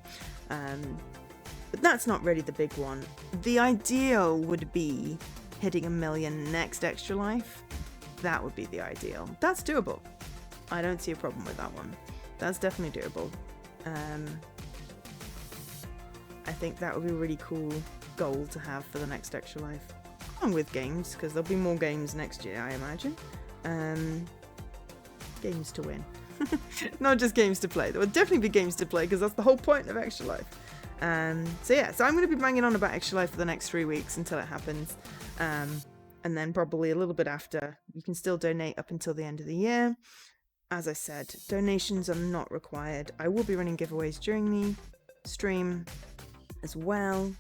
But that's not really the big one. The ideal would be hitting 1 million next Extra Life. That would be the ideal. That's doable. I don't see a problem with that one. That's definitely doable. I think that would be a really cool goal to have for the next Extra Life. Along with games, because there'll be more games next year, I imagine. Games to win. Not just games to play. There will definitely be games to play, because that's the whole point of Extra Life. So yeah, so I'm going to be banging on about Extra Life for the next 3 weeks until it happens. And then probably a little bit after. You can still donate up until the end of the year. As I said, donations are not required. I will be running giveaways during the stream as well.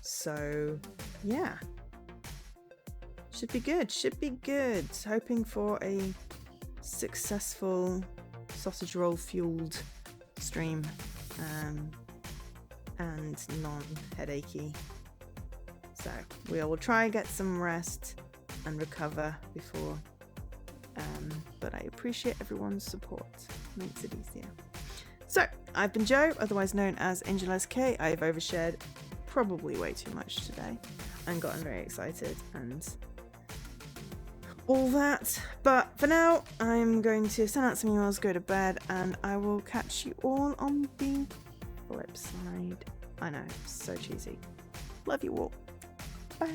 So yeah, should be good. Hoping for a successful sausage roll fueled stream, and non-headachy. So we will try and get some rest and recover before, but I appreciate everyone's support. Makes it easier. So I've been Joe, otherwise known as Angel SK. I've overshared probably way too much today and gotten very excited and all that, but for now I'm going to send out some emails, go to bed, and I will catch you all on the flip side. I know, so cheesy. Love you all. Bye.